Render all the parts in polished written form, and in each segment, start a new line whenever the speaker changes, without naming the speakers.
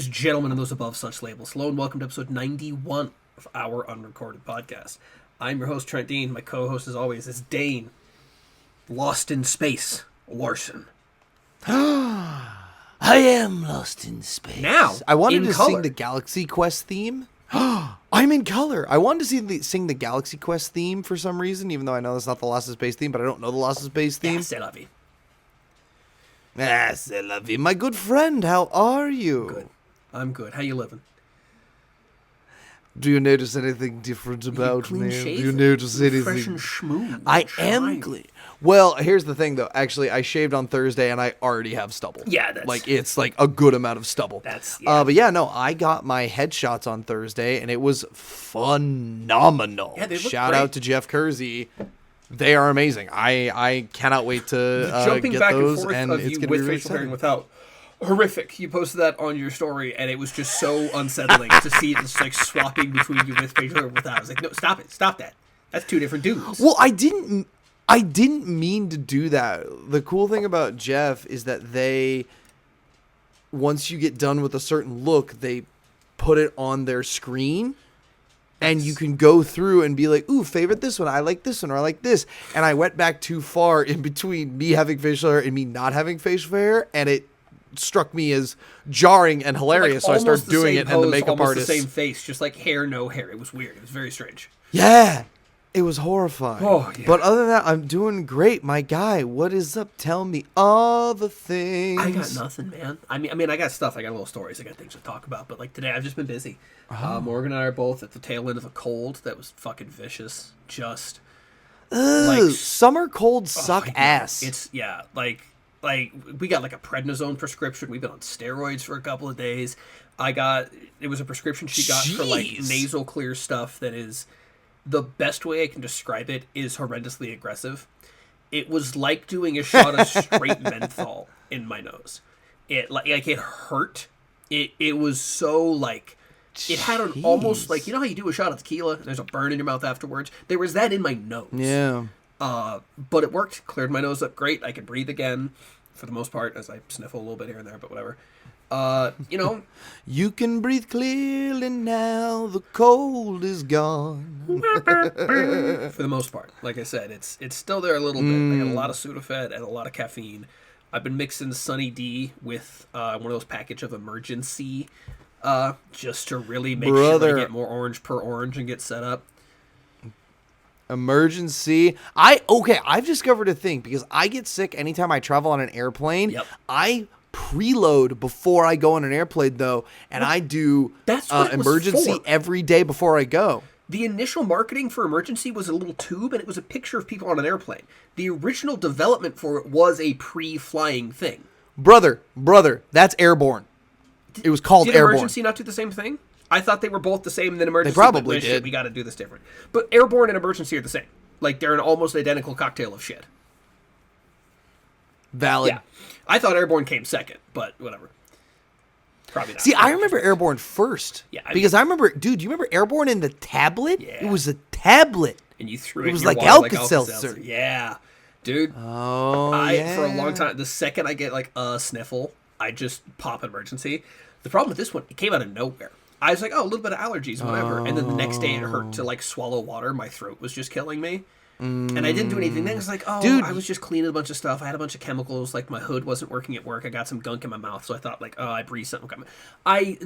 ladies, gentlemen, and those above such labels. Hello and welcome to episode 91 of our Unrecorded Podcast. I'm your host, Trent Dean. My co-host, as always, is Dane, Lost in Space, Larson.
I am lost in space.
Now,
I wanted
in
to
color.
sing the Galaxy Quest theme. I'm in color. I wanted to sing the Galaxy Quest theme for some reason, even though I know that's not the Lost in Space theme, but I don't know the Lost in Space theme.
Yeah, c'est la vie.
Ah, c'est la vie. My good friend, how are you?
Good. I'm good. How you living?
Do you notice anything different about
Clean
me?
shaven.
Do you notice anything?
Fresh and smooth.
I
Shiny.
am clean. Well, here's the thing, though. Actually, I shaved on Thursday, and I already have stubble.
Yeah, that's...
Like, it's like a good amount of stubble.
That's... Yeah.
But yeah, no, I got my headshots on Thursday, and it was phenomenal.
Yeah, they look
Shout
great.
out to Jeff Kersey. They are amazing. I cannot wait to
Jumping
get
back
those,
and forth
and
of
it's
you
going to
with
be really
facial hair and
exciting.
without. Horrific. You posted that on your story, and it was just so unsettling to see it just like swapping between you with facial hair and without. I was like, no, stop it. Stop that. That's two different dudes.
Well, I didn't mean to do that. The cool thing about Jeff is that they, once you get done with a certain look, they put it on their screen, and you can go through and be like, ooh, favorite this one, I like this one, or I like this. And I went back too far in between me having facial hair and me not having facial hair, and it struck me as jarring and hilarious, so I
almost
started doing
same
it, and the
pose,
makeup
almost
artist...
the same face, just like hair, no hair. It was weird. It was very strange.
Yeah, it was horrifying.
Oh, yeah.
But other than that, I'm doing great. My guy, what is up? Tell me all the things.
I got nothing, man. I mean, I got stuff. I got little stories. I got things to talk about. But like today, I've just been busy. Morgan and I are both at the tail end of a cold that was fucking vicious. Just
Ugh, summer colds suck
I know.
ass.
It's like we got like a prednisone prescription. We've been on steroids for a couple of days. It was a prescription she got for like
Jeez.
nasal clear stuff that is, the best way I can describe it is horrendously aggressive. It was like doing a shot of straight menthol in my nose. It it hurt. It was so like, it had an almost like, you know how you do a shot of tequila and there's a burn in your mouth afterwards? There was that in my nose.
Yeah.
But it worked. Cleared my nose up great. I could breathe again for the most part, as I sniffle a little bit here and there, but whatever.
You can breathe clearly now. The cold is gone.
For the most part. Like I said, it's still there a little bit. I got a lot of Sudafed and a lot of caffeine. I've been mixing Sunny D with one of those package of Emergency, just to really make sure I get more orange per orange and get set up.
Emergency. I've discovered a thing, because I get sick anytime I travel on an airplane.
Yep.
I preload before I go on an airplane, though, and I do
That's what it was
emergency
for.
every day before I go.
The initial marketing for Emergency was a little tube, and it was a picture of people on an airplane. The original development for it was a pre-flying thing.
Brother, that's airborne. It was called
Did
airborne.
Emergency not do the same thing? I thought they were both the same, and then Emergency...
They probably
went, "Shit,
did.
we got to do this different. But Airborne and Emergency are the same. Like, they're an almost identical cocktail of shit.
Valid.
Yeah. I thought Airborne came second, but whatever. Probably not.
See, I remember Airborne first.
Yeah,
because I remember, dude, you remember Airborne in the tablet?
Yeah.
It was a tablet.
And you threw
It
in
was
your
like
water
Alka-Seltzer.
Yeah. Dude,
Oh,
for a long time, the second I get, like, a sniffle, I just pop Emergency. The problem with this one, it came out of nowhere. I was like, oh, a little bit of allergies, whatever. And then the next day it hurt to, like, swallow water. My throat was just killing me. And I didn't do anything. Then it was like, oh,
Dude.
I was just cleaning a bunch of stuff. I had a bunch of chemicals. Like, my hood wasn't working at work. I got some gunk in my mouth. So I thought, like, oh, I breathed something. I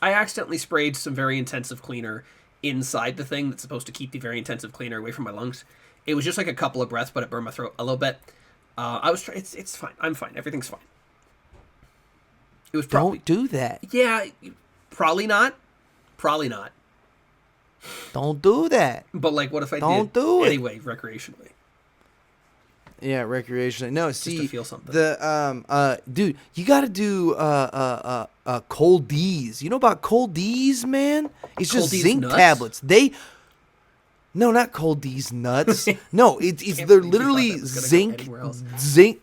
accidentally sprayed some very intensive cleaner inside the thing that's supposed to keep the very intensive cleaner away from my lungs. It was just like a couple of breaths, but it burned my throat a little bit. It's fine. I'm fine. Everything's fine. It was probably...
Don't do that.
Yeah, probably not. Probably not.
Don't do that.
But, like, what if I
Don't
did
do it.
anyway, recreationally?
Yeah, recreationally. No, see,
to feel something.
Dude, you got to do Cold D's. You know about Cold D's, man? It's
Cold
just
D's
zinc
nuts?
tablets. No, not Cold D's nuts. No, it's
Can't
they're
believe you thought
literally
that was gonna go
zinc.
anywhere else.
Zinc.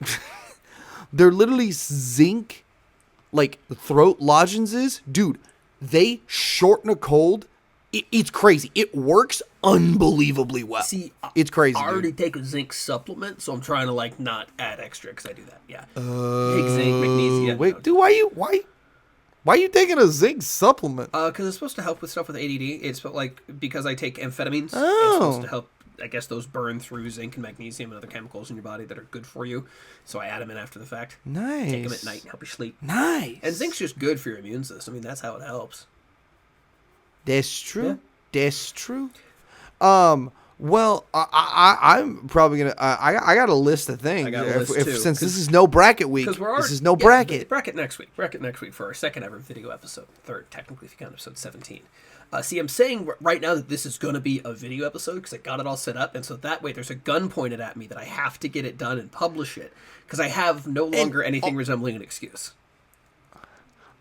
They're literally zinc, like throat lozenges, dude. They shorten a cold. It's crazy. It works unbelievably well.
See,
it's crazy.
I already
dude.
take a zinc supplement, so I'm trying to, like, not add extra because I do that. Yeah. Take zinc, magnesium.
Wait,
no,
dude, why? Why are you taking a zinc supplement?
Because it's supposed to help with stuff with ADD. It's like because I take amphetamines. It's
Oh.
supposed to help. I guess those burn through zinc and magnesium and other chemicals in your body that are good for you. So I add them in after the fact.
Nice.
Take them at night and help you sleep.
Nice.
And zinc's just good for your immune system. I mean, that's how it helps.
That's true.
Yeah.
That's true. Well, I'm probably gonna. I got a list of things.
I got a list, too,
Since this is no bracket week,
Because we're already,
this is no bracket.
Bracket next week. Bracket next week for our second ever video episode. Third, technically, if you count episode 17. See, I'm saying right now that this is going to be a video episode because I got it all set up, and so that way there's a gun pointed at me that I have to get it done and publish it because I have no longer anything resembling an excuse.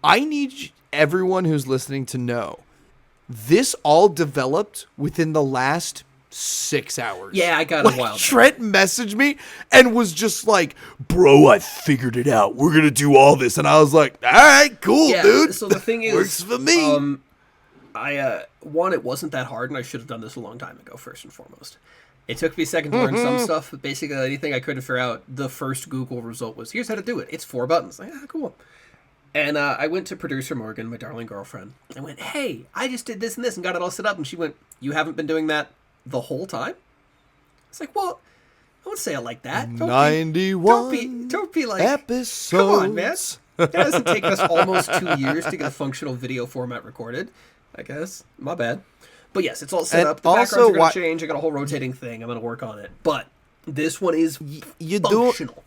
I need everyone who's listening to know this all developed within the last 6 hours.
Yeah, I got a while.
Trent messaged me and was just like, "Bro, I figured it out. We're gonna do all this," and I was like, "All right, cool,
Yeah,
dude.
so the thing is,
Works for me."
One, it wasn't that hard, and I should have done this a long time ago, first and foremost. It took me a second to learn some stuff, but basically anything I couldn't figure out, the first Google result was, here's how to do it. It's 4 buttons. Like, cool. And I went to producer Morgan, my darling girlfriend, and went, hey, I just did this and this and got it all set up. And she went, you haven't been doing that the whole time? It's like, well, I wouldn't say it like that.
91
Don't be like,
episodes.
come on, man. It hasn't taken us almost 2 years to get a functional video format recorded. I guess. My bad. But yes, it's all set
And
up. The
also,
backgrounds are going to change. I got a whole rotating thing. I'm going to work on it. But this one is functional.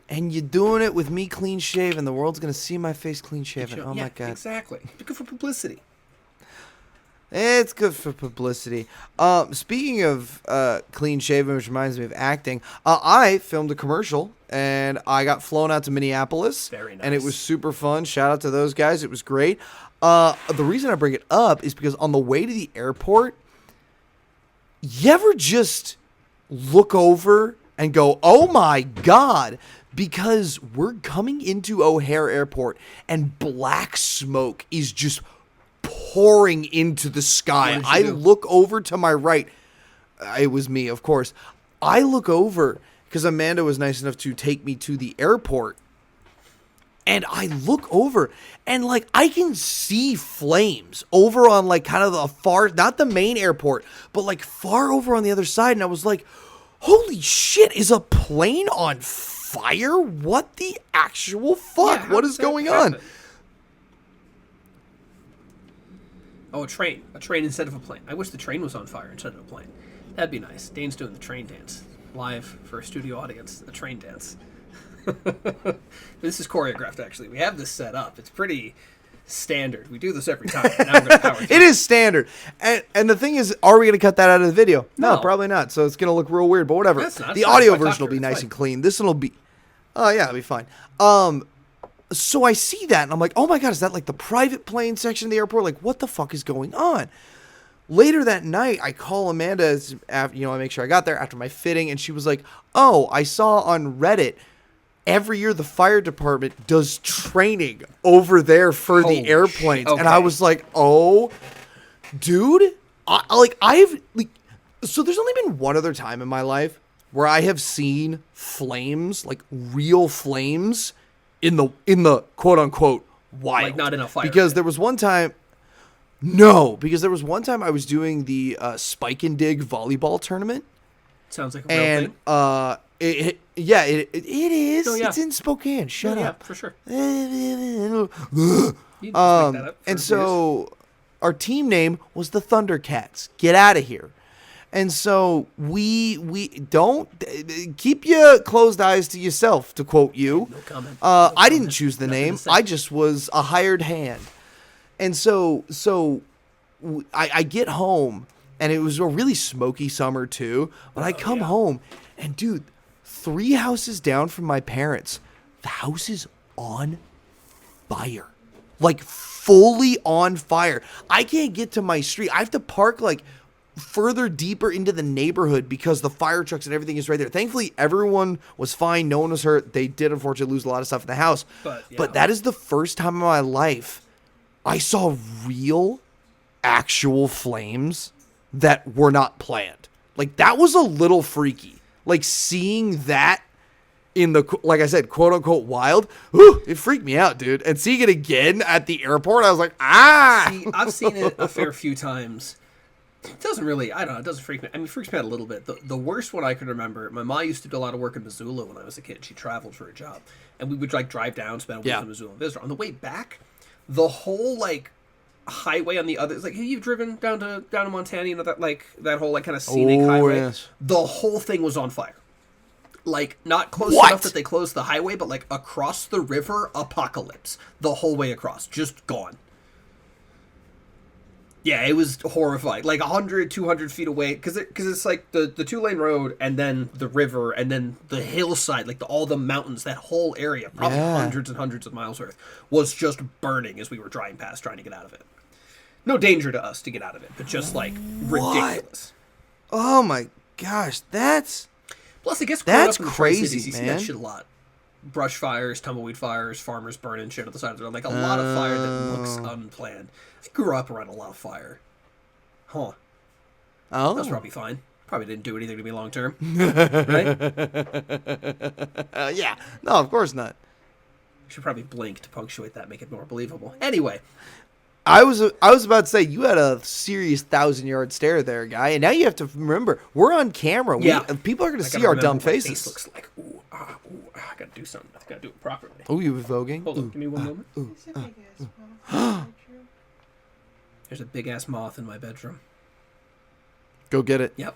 And you're doing it with me clean shaven. The world's going to see my face clean shaven. Oh,
yeah,
my God.
Exactly. It's good for publicity.
It's good for publicity. Speaking of clean shaven, which reminds me of acting, I filmed a commercial, and I got flown out to Minneapolis.
Very nice.
And it was super fun. Shout out to those guys. It was great. The reason I bring it up is because on the way to the airport, you ever just look over and go, oh my God, because we're coming into O'Hare Airport and black smoke is just pouring into the sky. I look over to my right. It was me, of course. I look over because Amanda was nice enough to take me to the airport. And I look over and like I can see flames over on like kind of the far, not the main airport, but like far over on the other side. And I was like, holy shit, is a plane on fire? What the actual fuck?
Yeah,
what is going on?
Oh, a train. A train instead of a plane. I wish the train was on fire instead of a plane. That'd be nice. Dane's doing the train dance. Live for a studio audience. A train dance. This is choreographed, actually. We have this set up. It's pretty standard. We do this every time. Now we're going to power through.
It is standard. And the thing is, are we going to cut that out of the video? No,
No.
probably not. So it's going to look real weird, but whatever.
That's not.
The
It's
audio
not. I
version
talked
will
to
be
her. It's
nice
fine.
and clean. This one will be... Oh, yeah, it'll be fine. So I see that, and I'm like, oh my God, is that like the private plane section of the airport? Like, what the fuck is going on? Later that night, I call Amanda, I make sure I got there after my fitting, and she was like, oh, I saw on Reddit, every year the fire department does training over there for
Holy
the airplanes.
shit,
And I
okay.
was like, oh, dude, so there's only been one other time in my life where I have seen flames, like real flames, in the quote unquote wild.
Like not in a fire
Because
pit.
there was one time. No, because there was one time I was doing the Spike and Dig volleyball tournament,
Sounds like a real
and
thing.
it is.
Oh, yeah.
It's in Spokane. Shut
Yeah,
up.
for sure.
Um,
You just make that up for
and
viewers.
so our team name was the Thundercats. Get out of here. And so we don't keep your closed eyes to yourself, to quote you.
No comment.
I didn't choose the
Nothing to
name.
say.
I just was a hired hand. And I get home, and it was a really smoky summer too. But I come
yeah.
home, and dude, 3 houses down from my parents, the house is on fire. Like fully on fire. I can't get to my street. I have to park like further deeper into the neighborhood because the fire trucks and everything is right there. Thankfully, everyone was fine. No one was hurt. They did unfortunately lose a lot of stuff in the house.
But, yeah.
But that is the first time in my life I saw real, actual flames that were not planned. Like, that was a little freaky. Like, seeing that in the, like I said, quote unquote wild, whew, it freaked me out, dude. And seeing it again at the airport, I was like, ah.
See, I've seen it a fair few times. It doesn't really, I don't know, it doesn't freak me. I mean, it freaks me out a little bit. The worst one I can remember, my mom used to do a lot of work in Missoula when I was a kid. She traveled for a job. And we would, like, drive down, spend a week in Missoula and visit her. On the way back, the whole, like, highway on the other, it's like, hey, you've driven down to Montana, you know, that, like, that whole, like, kind of scenic highway?
Yes.
The whole thing was on fire. Like, not close
What?
enough that they closed the highway, but, like, across the river, apocalypse. The whole way across. Just gone. Yeah, it was horrifying. Like 100, 200 feet away, because it's like the 2-lane road, and then the river, and then the hillside, like all the mountains, that whole area, probably hundreds and hundreds of miles worth, was just burning as we were driving past, trying to get out of it. No danger to us to get out of it, but just like ridiculous.
Oh my gosh, that's
Plus, I guess growing up in the
crazy,
Tri-Cities, you see
man.
that shit a lot. Brush fires, tumbleweed fires, farmers burning shit on the side of the road. Like a lot of fire that looks unplanned. I grew up around a lot of fire. Huh.
Oh,
That's probably fine. Probably didn't do anything to me long term. Right?
yeah. No, of course not.
Should probably blink to punctuate that, make it more believable. Anyway,
I was about to say you had a serious 1,000-yard stare there, guy, and now you have to remember we're on camera.
Yeah.
People are going to
I
see
gotta
our
remember
dumb
what my
faces.
face looks like. I gotta do something. I gotta do it properly.
Oh, you voguing?
Hold on, give me one moment.
It's a big ass mouth.
There's a big ass moth in my bedroom.
Go get it.
Yep.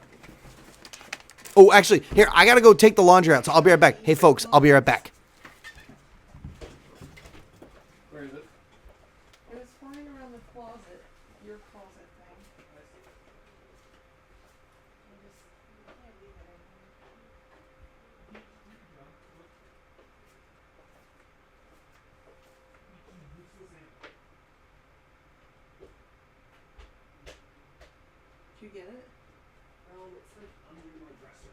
Oh, actually, here I gotta go take the laundry out, so I'll be right back. Hey, folks, I'll be right back.
Where is it?
It was flying around the closet, your closet thing. Did you get it?
It's like under my dresser.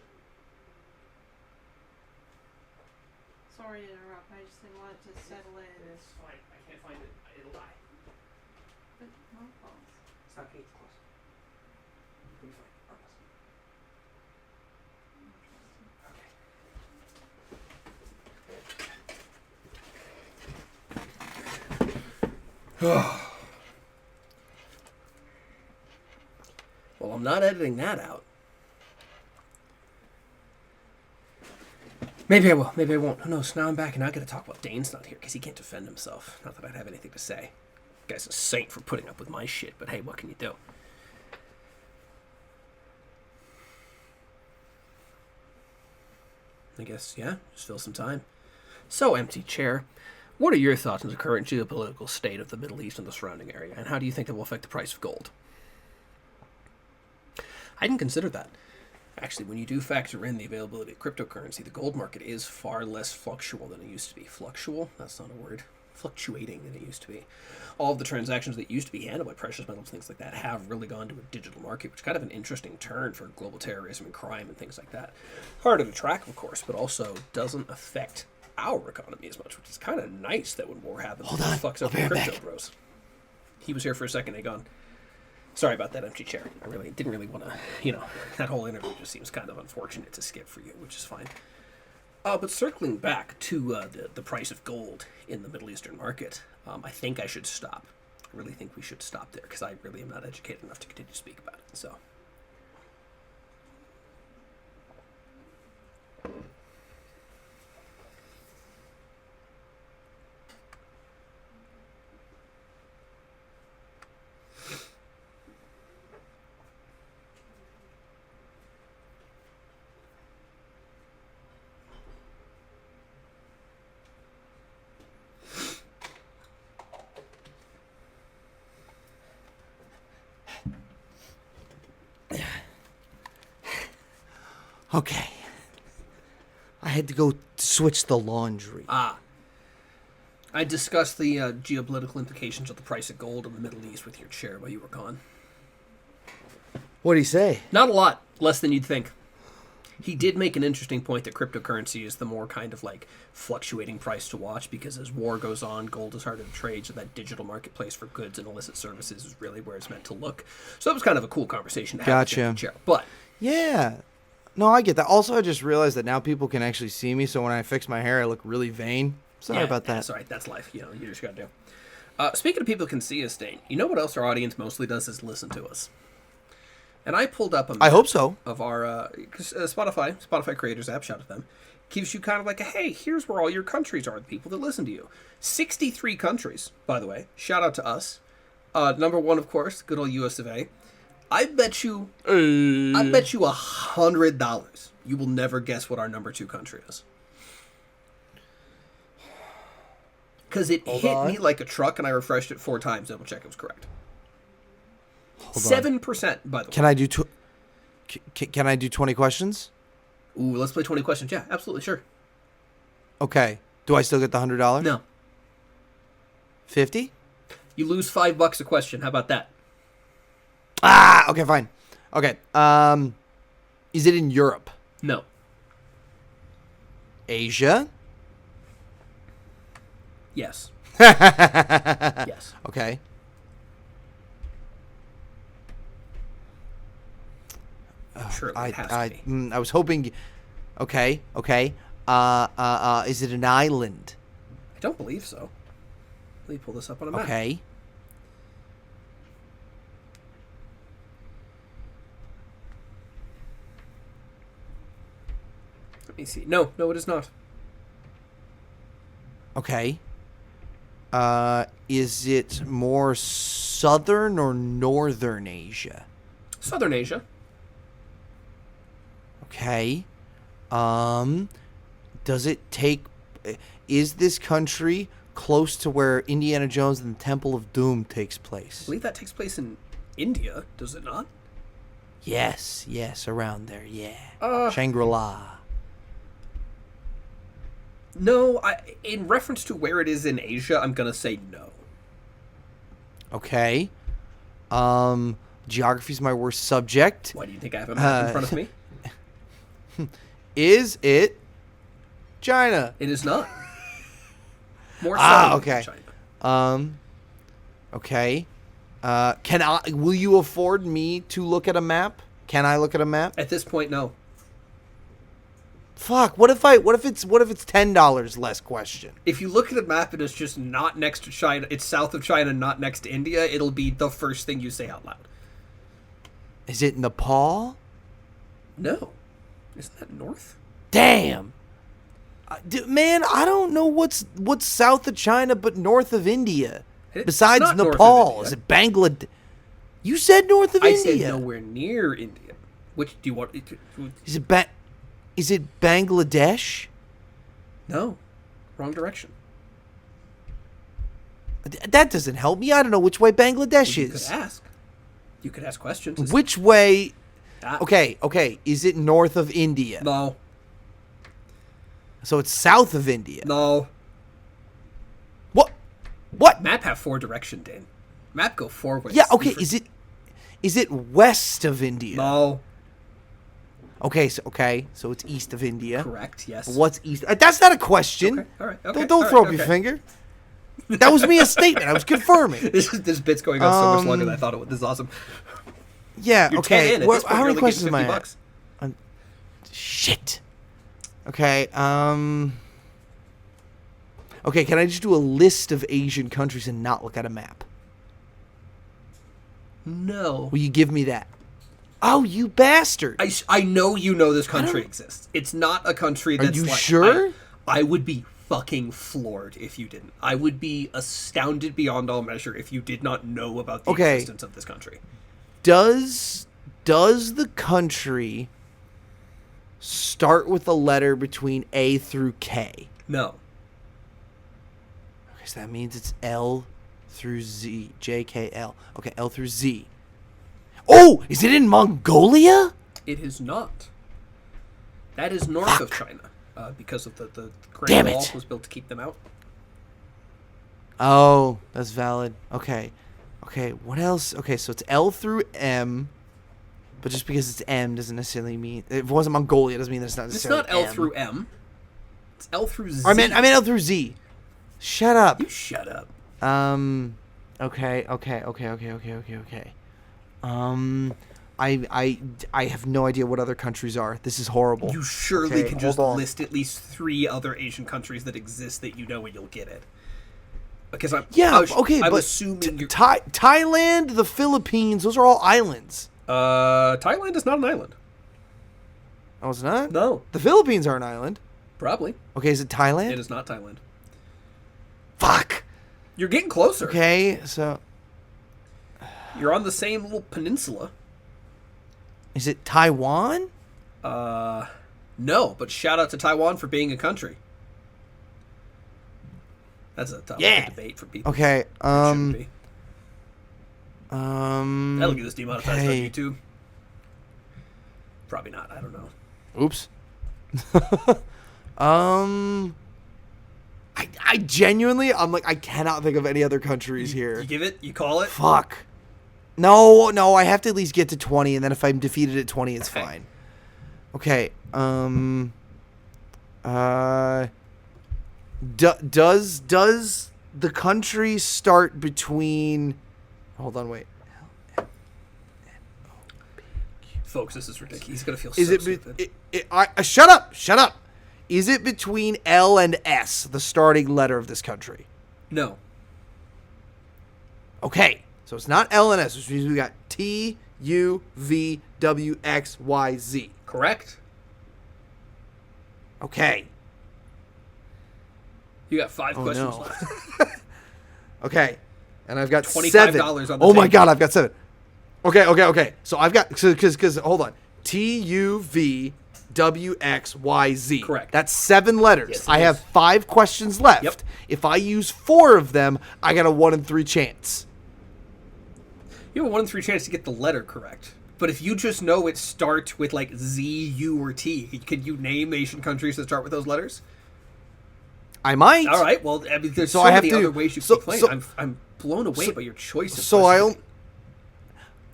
Sorry to interrupt. I just didn't want it to settle in.
It's fine. I can't find it. It'll die.
But my fault.
It's not getting close. It'll be fine. Promise. Okay. Well, I'm not editing that out. Maybe I will. Maybe I won't. Who knows? Now I'm back, and I got to talk about Dane's not here because he can't defend himself. Not that I'd have anything to say. Guy's a saint for putting up with my shit, but hey, what can you do? I guess, yeah, just fill some time. So, empty chair. What are your thoughts on the current geopolitical state of the Middle East and the surrounding area, and how do you think that will affect the price of gold? I didn't consider that. Actually, when you do factor in the availability of cryptocurrency, the gold market is far less fluctual than it used to be. Fluctual? That's not a word. Fluctuating than it used to be. All of the transactions that used to be handled by precious metals, things like that, have really gone to a digital market, which is kind of an interesting turn for global terrorism and crime and things like that. Harder to track, of course, but also doesn't affect our economy as much, which is kind of nice that when war happens, it fucks up the crypto bros. He was here for a second, Aegon. Sorry about that empty chair. I really didn't really want to, that whole interview just seems kind of unfortunate to skip for you, which is fine. But circling back to the price of gold in the Middle Eastern market, I think I should stop. I really think we should stop there because I really am not educated enough to continue to speak about it. So.
Okay. I had to go switch the laundry.
I discussed the geopolitical implications of the price of gold in the Middle East with your chair while you were gone.
What'd he say?
Not a lot, less than you'd think. He did make an interesting point that cryptocurrency is the more kind of like fluctuating price to watch because as war goes on, gold is harder to trade, so that digital marketplace for goods and illicit services is really where it's meant to look. So that was kind of a cool conversation to have with
Gotcha.
the chair. But
Yeah. No, I get that. Also, I just realized that now people can actually see me, so when I fix my hair, I look really vain. Sorry about that.
That's all right. That's life. You know, you just gotta do. Speaking of people who can see us, Dane, you know what else our audience mostly does is listen to us. And I pulled up a map
I hope so.
of our Spotify Creators app, shout out to them, gives you kind of like a, hey, here's where all your countries are, the people that listen to you. 63 countries, by the way. Shout out to us. Number one, of course, good old US of A. I bet you $100 you will never guess what our number 2 country is. Because it hit me like a truck, and I refreshed it 4 times. Double check it was correct. 7%, by the way.
Can I do 20 questions?
Ooh, let's play 20 questions. Yeah, absolutely, sure.
Okay. Do I still get the $100?
No.
50?
You lose $5 a question. How about that?
Ah, okay, fine. Okay. Is it in Europe?
No.
Asia?
Yes. Yes.
Okay.
Surely it has to be.
I was hoping. Okay. Is it an island?
I don't believe so. Let me pull this up on a map.
Okay.
Let me see. No, it is not.
Okay. Is it more southern or northern Asia?
Southern Asia.
Okay. Does it take... Is this country close to where Indiana Jones and the Temple of Doom takes
I
place?
believe that takes place in India, does it not?
Yes, around there, yeah. Shangri-La.
No, in reference to where it is in Asia, I'm going to say no.
Okay. Geography's my worst subject.
Why do you think I have a map in front of me?
Is it China?
It is not. More southern
okay.
than China.
Okay. Will you afford me to look at a map? Can I look at a map?
At this point, no.
Fuck. What if it's $10 less question?
If you look at a map and it's just not next to China, it's south of China, not next to India, it'll be the first thing you say out loud.
Is it Nepal?
No. Isn't that north?
Damn. Man, I don't know what's south of China but north of India.
It's
Besides
not north of
Nepal.
India.
Is it Bangladesh? You said north of
I
India.
said nowhere near India. Which do you want?
Is it Bangladesh?
No. Wrong direction.
That doesn't help me. I don't know which way Bangladesh
You
is.
could ask. You could ask questions.
Which way?
Ah.
Okay. Is it north of India?
No.
So it's south of India.
No.
What?
Map have 4 direction, Dan. Map go 4 ways.
Yeah. Okay. Is it west of India?
No.
Okay. So it's east of India.
Correct. Yes.
What's east? That's not a question.
Okay. All right. Okay.
Don't throw up your finger. That was me a statement. I was confirming.
This bit's going on so much longer than I thought it would. This is awesome.
Yeah.
You're
Okay.
10 in. At this point,
How
you're
many
only
questions
getting
am I
$50.
at? Shit. Okay. Okay. Can I just do a list of Asian countries and not look at a map?
No.
Will you give me that? Oh, you bastard!
I know you know this country exists. It's not a country that's
you
like...
sure?
I would be fucking floored if you didn't. I would be astounded beyond all measure if you did not know about the existence of this country.
Does the country start with a letter between A through K?
No.
Okay, so that means it's L through Z. J, K, L. Okay, L through Z. Oh, is it in Mongolia?
It is not. That is north of China. Because of the
Damn
Great Wall
it.
was built to keep them out.
Oh, that's valid. Okay, what else? Okay, so it's L through M, but just because it's M doesn't necessarily mean... If it wasn't Mongolia, it doesn't mean that it's not
It's
necessarily
not L
M.
through M. It's L through Z.
I meant L through Z. Shut up.
You shut up.
Okay. I have no idea what other countries are. This is horrible.
You surely
Okay,
can just
hold on.
list at least 3 other Asian countries that exist that you know and you'll get it. Because I'm
but
assuming you're,
Thailand, the Philippines, those are all islands.
Thailand is not an island.
Oh, it's not?
No,
The Philippines are an island.
probably
Okay, is it Thailand?
it is not Thailand.
Fuck.
You're getting closer.
Okay, so
You're on the same little peninsula.
is it Taiwan?
No, but shout out to Taiwan for being a country. That's a topic
Yeah.
of debate for people.
Okay,
It shouldn't be.
um,
That'll get us demonetized
okay.
on YouTube. Probably not. I don't know.
Oops. I genuinely, I'm like, I cannot think of any other countries here.
You give it. You call it.
Fuck. No, I have to at least get to 20, and then if I'm defeated at 20, it's
Okay.
fine. Okay. Does the country start between? Hold on, wait.
Folks, this is ridiculous. He's gonna feel
Is
so
it?
stupid.
Shut up! Shut up! Is it between L and S, the starting letter of this country?
No.
Okay, so it's not L and S, which means we got T, U, V, W, X, Y, Z.
Correct.
Okay.
You got 5 questions
no.
left.
Okay. And I've got
$25
7.
on the
Oh my
table.
god, I've got 7. Okay. So I've got because hold on. T, U, V, W, X, Y, Z.
Correct.
That's 7 letters.
Yes, it
I have
is.
5 questions left.
Yep.
If I use 4 of them, I got a 1 in 3 chance.
You have a 1 in 3 chance to get the letter correct. But if you just know it starts with like Z, U, or T, can you name Asian countries that start with those letters?
I might.
All right. Well, I mean, there's
So
so
I have
many
to-
other ways you
so-
can play.
so-
I'm blown away by your choice. Of
So
questioning.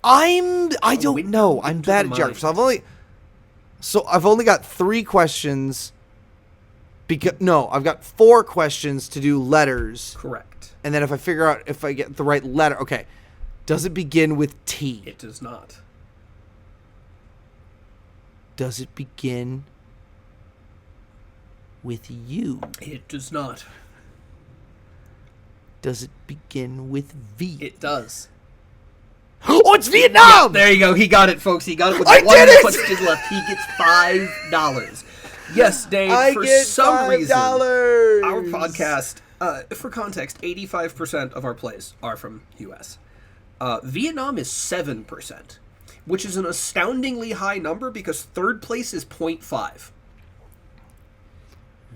I don't
wait,
know. I'm
into
bad
the
at geography.
mind.
So I've only got 3 questions. I've got 4 questions to do letters,
Correct.
and then if I figure out if I get the right letter, okay. Does it begin with T?
It does not.
Does it begin with U?
It does not.
Does it begin with V?
It does.
Oh, it's Vietnam!
There you go. He got it, folks. He got it with
I
1
did it!
question left. He gets $5. Yes, Dave.
I
for
get
some reason,
$5.
our podcast, for context, 85% of our plays are from U.S. Vietnam is 7%, which is an astoundingly high number because third place is 0.5.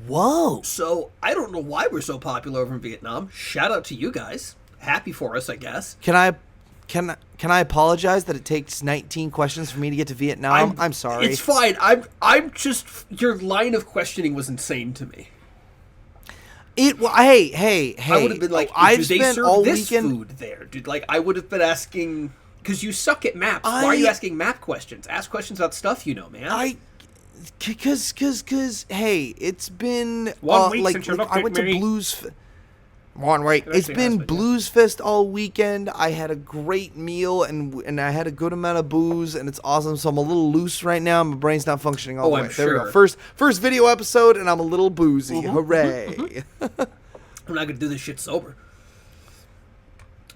Whoa.
So I don't know why we're so popular over in Vietnam. Shout out to you guys. Happy for us, I guess.
Can I apologize that it takes 19 questions for me to get to Vietnam? I'm sorry.
It's fine. I'm just, your line of questioning was insane to me.
Hey.
I would have been like,
I've
do they
spent
serve
all
this
weekend.
food there? Dude, like, I would have been asking, because you suck at maps. Why are you asking map questions? Ask questions about stuff you know, man.
Cause, hey, it's been
1 week
like,
since you
like,
looked
I
at
went
me.
to Blues. 1 week.
It
It's
actually
been
has been, yeah.
Blues Fest all weekend. I had a great meal and I had a good amount of booze and it's awesome. So I'm a little loose right now. My brain's not functioning all the way.
I'm
There we
sure.
go. First video episode and I'm a little boozy. Hooray!
I'm not going to do this shit sober.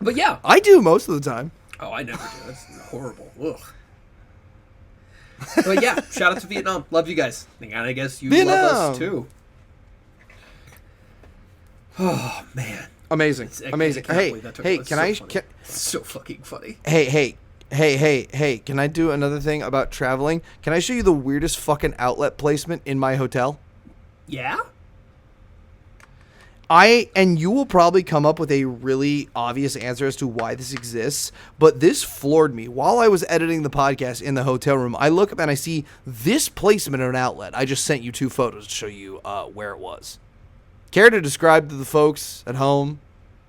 But yeah.
I do most of the time.
Oh, I never do. That's horrible. Ugh. But yeah, shout out to Vietnam. Love you guys. And I guess you love
Vietnam.
us too. Oh, man.
Amazing,
I
amazing.
cannot
Hey,
believe that took
hey,
place.
can
So
I?
funny.
Can,
It's so fucking funny.
hey, can I do another thing about traveling? Can I show you the weirdest fucking outlet placement in my hotel?
Yeah?
And you will probably come up with a really obvious answer as to why this exists, but this floored me. While I was editing the podcast in the hotel room, I look up and I see this placement of an outlet. I just sent you 2 photos to show you where it was. Care to describe to the folks at home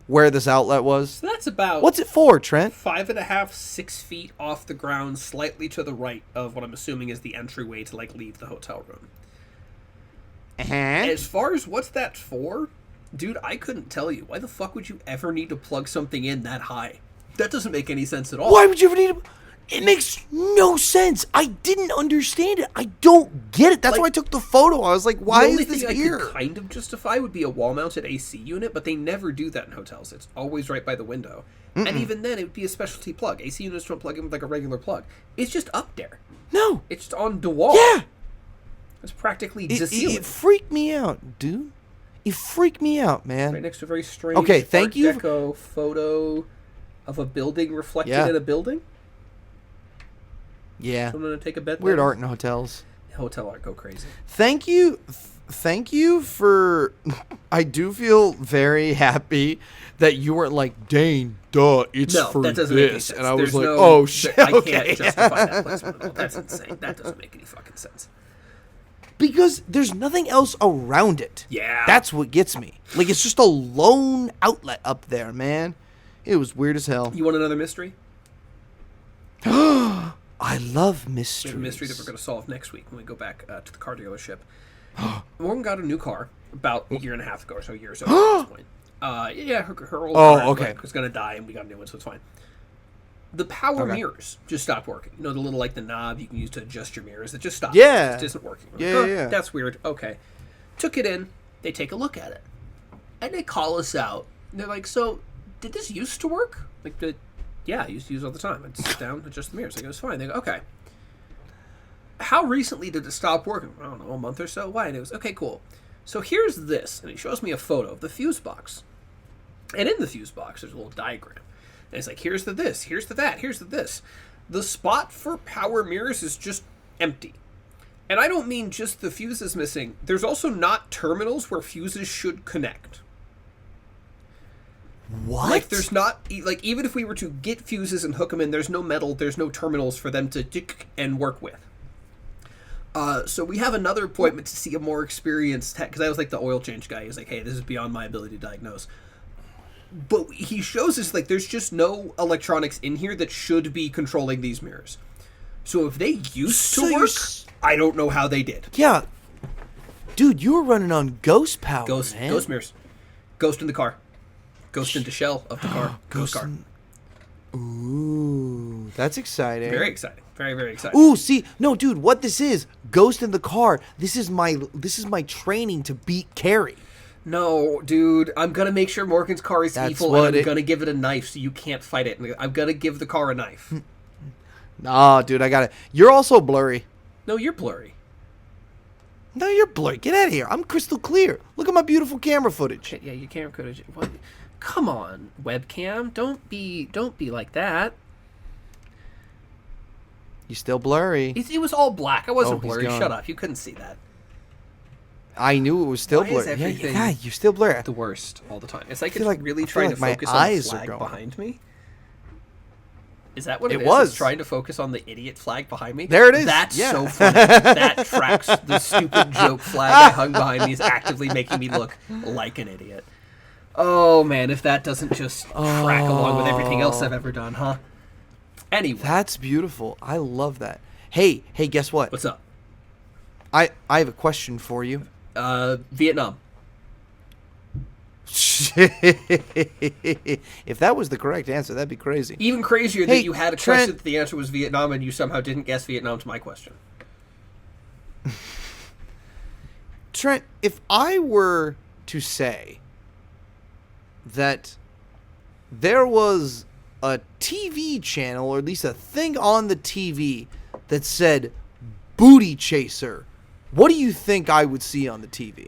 where this outlet was?
So that's about
What's it for, Trent?
5.5, 6 feet off the ground, slightly to the right of what I'm assuming is the entryway to like leave the hotel room.
Uh-huh.
As far as what's that for, dude, I couldn't tell you. Why the fuck would you ever need to plug something in that high? That doesn't make any sense at all.
Why would you ever need to... It makes no sense. I didn't understand it. I don't get it. That's
Like,
why I took the photo. I was like, why
the only
is this
thing
here?
I could kind of justify would be a wall-mounted AC unit, but they never do that in hotels. It's always right by the window. And even then, it would be a specialty plug. AC units don't plug in with like a regular plug. It's just up there.
No.
It's just on the wall.
Yeah.
It's practically
It,
the
it,
ceiling.
it freaked me out, dude. It freaked me out, man.
Right next to a very strange
Okay, thank
Art
you.
Deco photo of a building reflected
Yeah.
in a building.
Yeah.
So I'm gonna take a bet.
Weird
there.
art in hotels.
Hotel art go crazy.
Thank you for I do feel very happy that you weren't like, Dane, duh, it's
No,
for
that doesn't make any
this.
sense.
And I was
There's
like,
no-
oh shit,
I
okay.
can't justify that placement at all. That's insane. That doesn't make any fucking sense.
Because there's nothing else around it.
Yeah.
That's what gets me. Like, it's just a lone outlet up there, man. It was weird as hell.
You want another mystery?
I love
We
mysteries.
have a mystery that we're going to solve next week when we go back to the car dealership. Morgan got a new car about a year and a half ago, or so, a year or so at this point. Yeah, her old car
okay.
was going to die, and we got a new one, so it's fine. The power
Okay.
mirrors just stopped working. You know, the little, like, the knob you can use to adjust your mirrors. It just stopped.
Yeah.
It just isn't working.
Yeah,
Huh,
yeah.
That's weird. Okay. Took it in. They take a look at it. And they call us out. And they're like, so, did this used to work? Like, yeah, I used to use it all the time. I'd sit down, adjust the mirrors. Like, it was fine. They go, okay. How recently did it stop working? I don't know, a month or so. Why? And it was, okay, cool. So here's this. And he shows me a photo of the fuse box. And in the fuse box, there's a little diagram. And it's like, here's the this, here's the that, here's the this. The spot for power mirrors is just empty. And I don't mean just the fuse is missing. There's also not terminals where fuses should connect.
What?
Like, there's not, like, even if we were to get fuses and hook them in, there's no metal, there's no terminals for them to tick and work with. So we have another appointment to see a more experienced tech, because I was like the oil change guy. He's like, hey, this is beyond my ability to diagnose. But he shows us, like, there's just no electronics in here that should be controlling these mirrors. So if they used
So
to
you're
work,
s-
I don't know how they did.
Yeah. Dude, you were running on ghost power,
Ghost
man.
mirrors. Ghost in the car. Ghost in the shell of the car. Ghost car.
Ooh, that's exciting.
Very exciting. Very, very exciting.
Ooh, see, no, dude, what this is, Ghost in the Car. This is my training to beat Carrie.
No, dude, I'm gonna make sure Morgan's car is
That's
evil,
what
and I'm
it-
gonna give it a knife so you can't fight it. I'm gonna give the car a knife.
Nah, dude, I got it. You're also blurry.
No, you're blurry.
No, you're blurry. Get out of here. I'm crystal clear. Look at my beautiful camera footage.
Yeah, you can't go to. What? Come on, webcam. Don't be like that.
You still blurry.
It was all black. I wasn't
Oh, he's
blurry.
gone.
Shut up. You couldn't see that.
I knew it was still
Why is
blurry. Yeah,
everything
yeah, you're still blurry.
The worst all the time. It's like
feel
it's
like-
really
I feel
trying
like
to
my
focus on the
eyes are
flag
going.
behind me. Is that what
It
it is?
was.
It's trying to focus on the idiot flag behind me.
There it is.
That's
Yeah.
so funny. That tracks the stupid joke flag I hung behind me is actively making me look like an idiot. Oh man, if that doesn't just track along with everything else I've ever done, huh? Anyway,
That's beautiful. I love that. Hey, guess what?
what's up?
I have a question for you.
Vietnam.
If that was the correct answer, that'd be crazy.
Even crazier
Hey,
that you had a
Trent-
question that the answer was Vietnam and you somehow didn't guess Vietnam to my question.
Trent, if I were to say that there was a TV channel, or at least a thing on the TV that said Booty Chaser, what do you think I would see on the TV?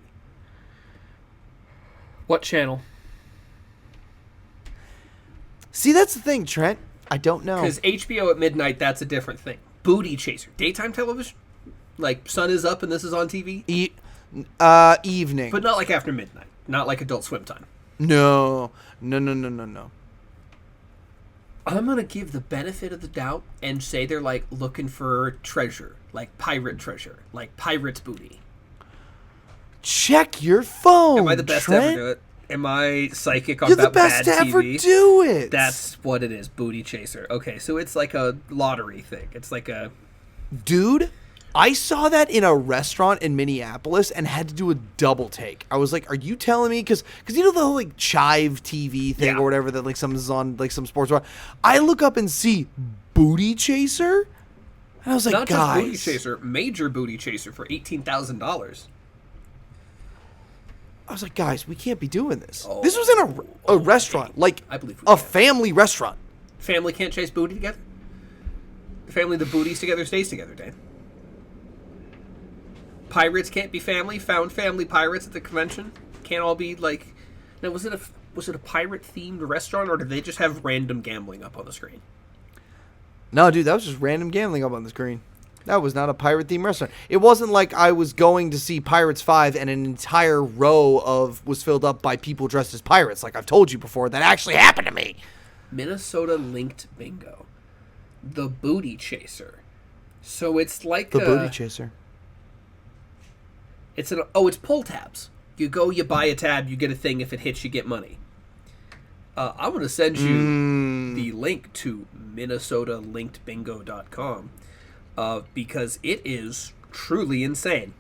What channel?
See, that's the thing, Trent. I don't know.
Because HBO at midnight, that's a different thing. Booty Chaser. Daytime television? Like, sun is up and this is on TV?
Evening.
But not like after midnight. Not like Adult Swim time.
No.
I'm going to give the benefit of the doubt and say they're, like, looking for treasure. Like pirate treasure. Like pirate's booty.
Check your phone.
Am I the best to
Trent.
ever do it? Am I psychic on
You're the
about
best
bad
to ever
TV?
do it.
That's what it is. Booty Chaser. Okay, so it's like a lottery thing. It's like a...
Dude, I saw that in a restaurant in Minneapolis and had to do a double take. I was like, "Are you telling me?" Because you know the whole like Chive TV thing
Yeah.
or whatever that like someone's on like some sports bar. I look up and see Booty Chaser, and I was like,
Not
"Guys,
just Booty Chaser, Major Booty Chaser for $18,000.
I was like, guys, we can't be doing this.
Oh.
This was in a restaurant, like
I believe we
a
can.
family restaurant.
Family can't chase booty together. The family that booties together stays together, Dan. Pirates can't be family. Found family pirates at the convention can't all be like. Now, was it a pirate themed restaurant, or did they just have random gambling up on the screen?
No, dude, that was just random gambling up on the screen. That was not a pirate themed restaurant. It wasn't like I was going to see Pirates 5 and an entire row was filled up by people dressed as pirates. Like I've told you before, that actually happened to me.
Minnesota linked bingo, the Booty Chaser. So it's like
The Booty Chaser.
it's pull tabs. You go, you buy a tab, you get a thing. If it hits, you get money. I'm going to send you the link to minnesotalinkedbingo.com because it is truly insane.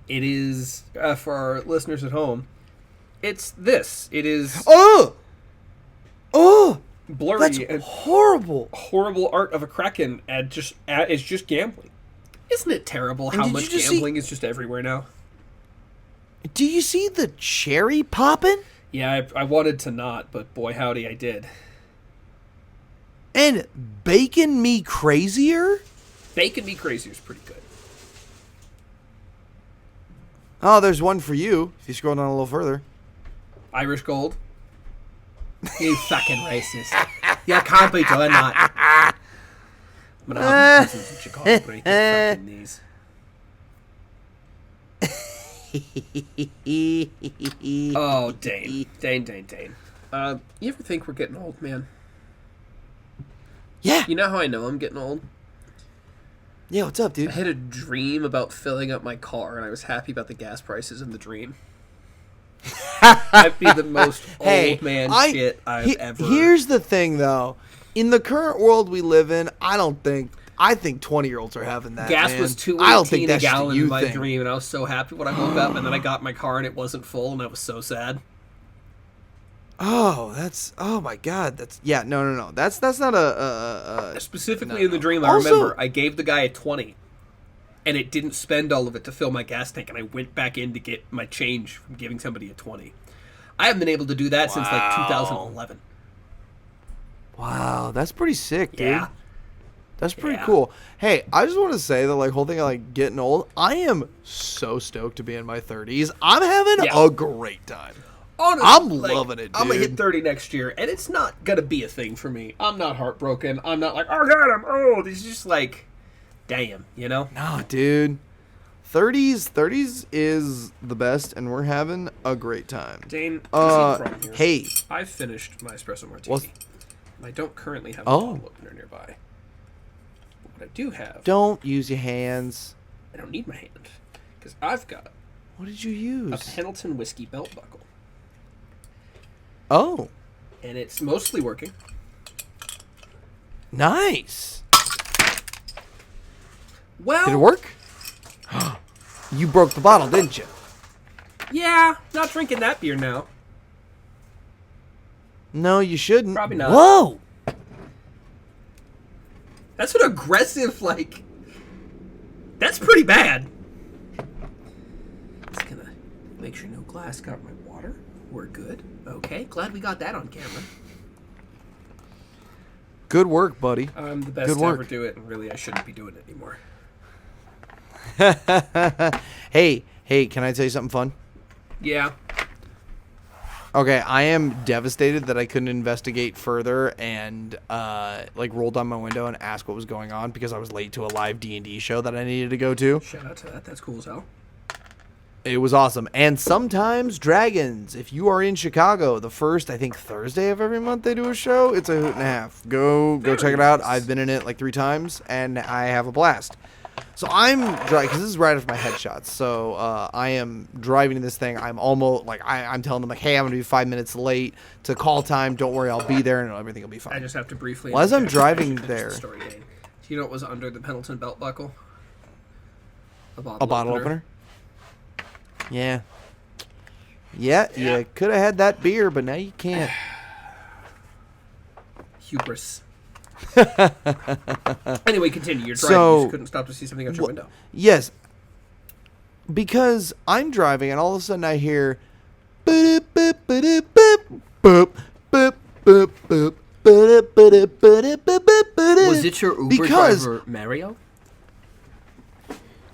It is, for our listeners at home, it's this. It is
Oh!
blurry
That's
and
horrible.
horrible art of a kraken and it's just gambling. Isn't it terrible how
did
much
you just
gambling is just everywhere now?
Do you see the cherry popping?
Yeah, I wanted to not, but boy howdy I did.
And Bacon Me Crazier?
Bacon Me Crazy is pretty good.
Oh, there's one for you. If you scroll down a little further.
Irish Gold. You fucking racist. You can't be doing that. I'm gonna have my cousins in Chicago break their fucking knees. Oh, Dane. Dane. You ever think we're getting old, man?
Yeah.
You know how I know I'm getting old?
Yeah, what's up, dude?
I had a dream about filling up my car, and I was happy about the gas prices in the dream. That'd be the most old man shit I've ever...
Here's the thing, though. In the current world we live in, I think 20-year-olds are having that,
Gas
man.
was
I don't
$2.18
think
a
that's just a
gallon
you
in my
thing.
dream, and I was so happy when I woke up, and then I got in my car, and it wasn't full, and I was so sad.
Oh my god, no. That's not a
Specifically
no,
in the
no.
dream, I
Also-
remember I gave the guy a 20, and it didn't spend all of it to fill my gas tank, and I went back in to get my change from giving somebody a 20. I haven't been able to do that since like 2011.
Wow, that's pretty sick, dude.
Yeah.
That's pretty
Yeah.
cool. Hey, I just want to say that like whole thing of like getting old, I am so stoked to be in my 30s. I'm having
Yeah.
a great time.
Honestly,
I'm loving it,
I'm gonna hit
dude.
30 next year, and it's not gonna be a thing for me. I'm not heartbroken. I'm not like, oh god, I'm old. It's just like, damn, you know?
No, dude. 30s is the best, and we're having a great time.
Dane, proceed from here.
Hey,
I've finished my espresso martini.
What's-
I don't currently have a
Oh.
bottle opener nearby. But what I do have,
don't use your hands.
I don't need my hand, because I've got
What did you
a
use?
Pendleton whiskey belt buckle,
Oh,
and it's mostly working.
nice.
Well,
Did it work? You broke the bottle, didn't you?
yeah, not drinking that beer now.
No, you shouldn't.
Probably not.
Whoa.
That's an aggressive, like, that's pretty bad. Just gonna make sure no glass got my water. We're good. Okay, glad we got that on camera.
Good work, buddy.
I'm the best
Good
to ever
work.
do it, and really I shouldn't be doing it anymore.
Hey, can I tell you something fun?
Yeah.
Okay, I am devastated that I couldn't investigate further and like roll down my window and ask what was going on because I was late to a live D&D show that I needed to go to.
Shout out to that. That's cool as hell.
It was awesome. And sometimes Dragons, if you are in Chicago, the first I think Thursday of every month they do a show. It's a hoot and a half. Go
Very
check it out.
nice.
I've been in it like 3 times and I have a blast. So I'm driving because this is right after my headshots. So I am driving to this thing. I'm almost like I'm telling them like, hey, I'm gonna be 5 minutes late to call time. Don't worry, I'll be there and everything will be
I
fine.
just have to briefly.
Well, as I'm
interject.
driving
Finish the
there-
Story, Dane. Do you know what was under the Pendleton belt buckle? A
bottle opener? Yeah. Yeah, you could have had that beer, but now you can't.
Hubris. Anyway, continue. You're driving.
So,
you just couldn't stop to see something out your window.
Yes. Because I'm driving and all of a sudden I hear boop boop boop boop boop boop boop boop.
Was it your Uber driver, Mario?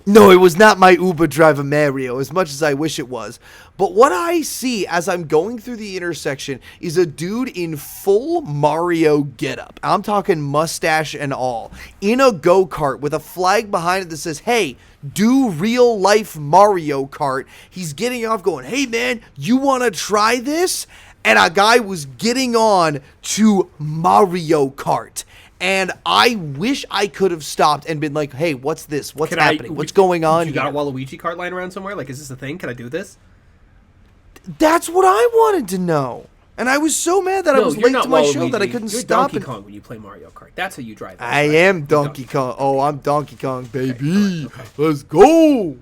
No, it was not my Uber driver, Mario, as much as I wish it was. But what I see as I'm going through the intersection is a dude in full Mario getup. I'm talking mustache and all, in a go-kart with a flag behind it that says, hey, do real life Mario Kart. He's getting off going, hey man, you want to try this? And a guy was getting on to Mario Kart. And I wish I could have stopped and been like, hey, what's this? What's happening? What's going on
You
here?
got a Waluigi cart lying around somewhere? Like, is this a thing? Can I do this?
That's what I wanted to know. And I was so mad that I was
you're
late
not
to my
Waluigi.
show that I couldn't
You're
stop
Donkey
it.
Kong when you play Mario Kart. That's how you drive.
I am Donkey Kong. Oh, I'm Donkey Kong, baby.
Okay.
Let's go.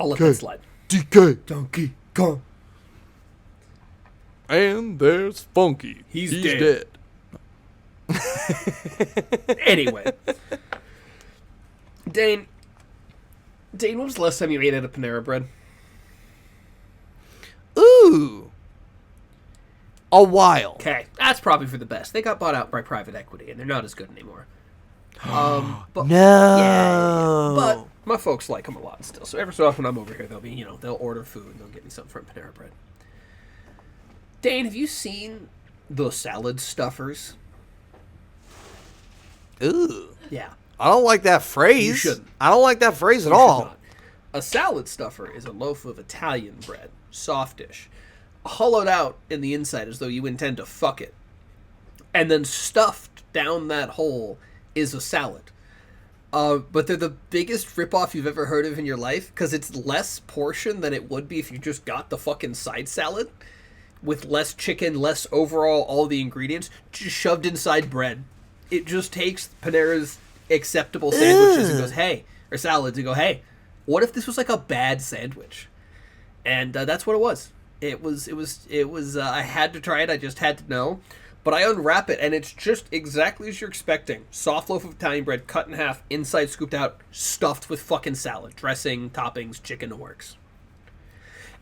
I'll let that slide.
DK.
Donkey Kong.
And there's Funky.
He's dead. Anyway. Dane, when was the last time you ate at a Panera Bread?
Ooh. A while.
Okay, that's probably for the best. They got bought out by private equity, and they're not as good anymore. But,
No.
Yeah, but my folks like them a lot still. So every so often I'm over here, they'll order food and they'll get me something from Panera Bread. Dane, have you seen those salad stuffers?
Ooh.
Yeah.
I don't like that phrase.
You shouldn't.
I don't like that phrase at
You should
all.
not. A salad stuffer is a loaf of Italian bread, softish, hollowed out in the inside as though you intend to fuck it. And then stuffed down that hole is a salad. But they're the biggest ripoff you've ever heard of in your life because it's less portion than it would be if you just got the fucking side salad with less chicken, less overall, all the ingredients, just shoved inside bread. It just takes Panera's acceptable sandwiches and goes, hey, or salads, and go, hey, what if this was like a bad sandwich? And that's what it was. It was. I had to try it. I just had to know. But I unwrap it, and it's just exactly as you're expecting. Soft loaf of Italian bread, cut in half, inside scooped out, stuffed with fucking salad, dressing, toppings, chicken, the works.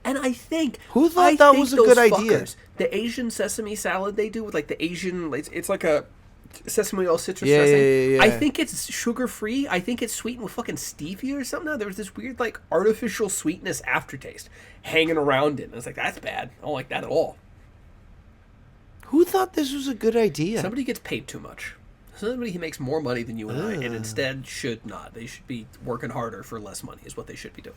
And I think
Who thought that was a good idea?
The Asian sesame salad they do with like the Asian, it's like a sesame oil citrus
Yeah,
dressing.
yeah.
I think it's sugar free. I think it's sweetened with fucking stevia or something. Now, there was this weird like artificial sweetness aftertaste hanging around it. And I was like, that's bad. I don't like that at all.
Who thought this was a good idea?
Somebody gets paid too much. Somebody who makes more money than you and I, and instead should not. They should be working harder for less money is what they should be doing.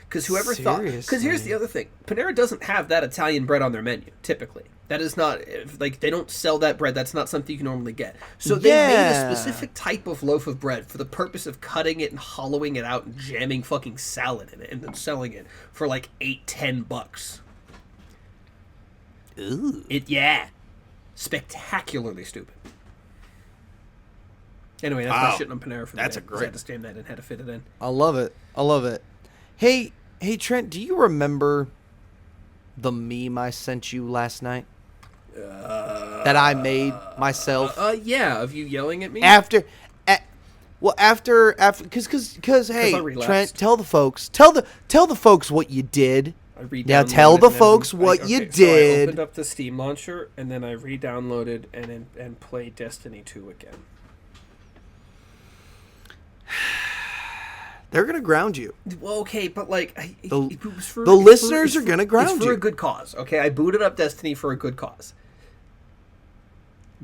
Because whoever thought... Because here's the other thing. Panera doesn't have that Italian bread on their menu, typically. That is not... Like, they don't sell that bread. That's not something you can normally get. So they made a specific type of loaf of bread for the purpose of cutting it and hollowing it out and jamming fucking salad in it and then selling it for like $8-10.
Ooh.
Spectacularly stupid. Anyway, that's my shit on Panera for the
That's
day,
a
'cause I
great...
had to stand that and had to fit it in.
I love it. I love it. Hey, Trent, do you remember the meme I sent you last night? That I made myself?
Yeah, of you yelling at me?
After, because hey,
I relapsed.
Trent, tell the folks what you did.
I re-downloaded
Now tell the
and then-
folks what you
So I
did.
opened up the Steam launcher and then I re-downloaded and played Destiny 2 again.
They're gonna ground you.
Well, okay, but like
The
it's
listeners are gonna ground
it's for
you.
a good cause. Okay, I booted up Destiny for a good cause.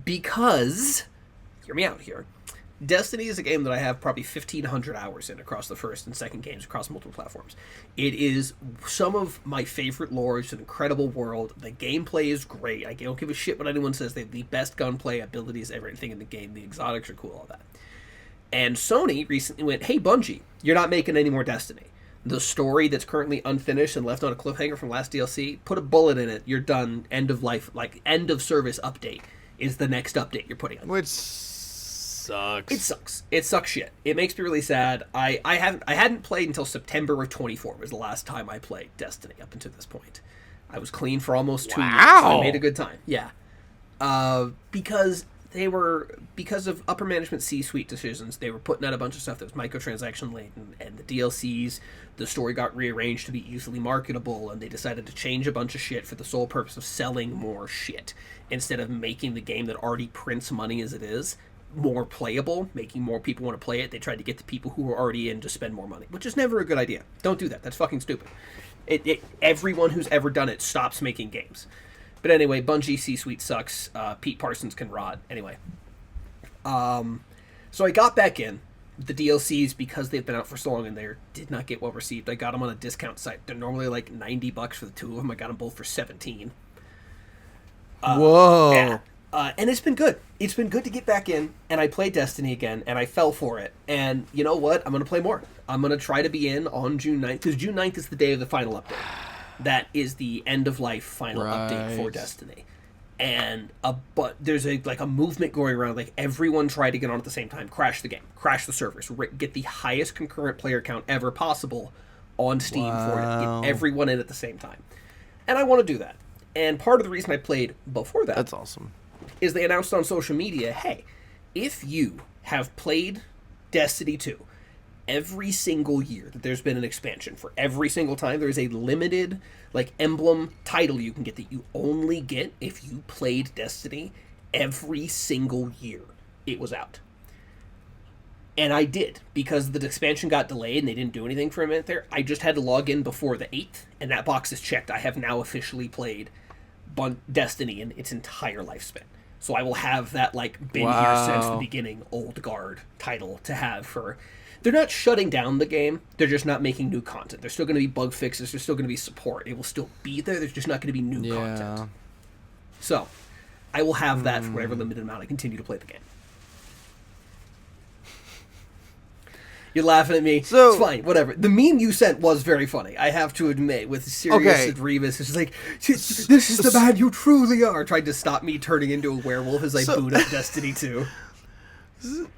Because, hear me out here. Destiny is a game that I have probably 1,500 hours in across the first and second games across multiple platforms. It is some of my favorite lore. It's an incredible world. The gameplay is great. I don't give a shit what anyone says. They have the best gunplay abilities, everything in the game. The exotics are cool, all that. And Sony recently went, hey, Bungie, you're not making any more Destiny. The story that's currently unfinished and left on a cliffhanger from last DLC, put a bullet in it. You're done. End of life, like end of service update is the next update you're putting on.
Which sucks. sucks.
It sucks. It sucks shit. It makes me really sad. I hadn't played until September of 24 was the last time I played Destiny up until this point. I was clean for almost 2 years. So I made a good time. Yeah. Because of upper management C-suite decisions, they were putting out a bunch of stuff that was microtransaction laden, and the DLCs, the story got rearranged to be easily marketable, and they decided to change a bunch of shit for the sole purpose of selling more shit, instead of making the game that already prints money as it is more playable, making more people want to play it. They tried to get the people who were already in to spend more money, which is never a good idea. Don't do that. That's fucking stupid. Everyone who's ever done it stops making games. But anyway, Bungie C-Suite sucks. Pete Parsons can rot. Anyway. So I got back in. The DLCs, because they've been out for so long and they did not get well received, I got them on a discount site. They're normally like $90 for the two of them. I got them both for $17.
Whoa.
Yeah. And it's been good. It's been good to get back in, and I played Destiny again, and I fell for it. And you know what? I'm going to play more. I'm going to try to be in on June 9th, because June 9th is the day of the final update. That is the end-of-life final update for Destiny. And but there's a movement going around, like everyone tried to get on at the same time, crash the game, crash the servers, get the highest concurrent player count ever possible on Steam for it, get everyone in at the same time. And I want to do that. And part of the reason I played before that,
that's awesome,
is they announced on social media, hey, if you have played Destiny 2 every single year that there's been an expansion, for every single time there's a limited emblem title you can get that you only get if you played Destiny every single year it was out. And I did, because the expansion got delayed and they didn't do anything for a minute there. I just had to log in before the 8th, and that box is checked. I have now officially played Destiny in its entire lifespan. So I will have that been here since the beginning old guard title to have for... They're not shutting down the game. They're just not making new content. There's still going to be bug fixes. There's still going to be support. It will still be there. There's just not going to be new content. So, I will have that for whatever limited amount I continue to play the game. You're laughing at me. So, it's fine. Whatever. The meme you sent was very funny. I have to admit, with Sirius and Remus, it's just like, this is the man you truly are, trying to stop me turning into a werewolf as I boot up Destiny 2.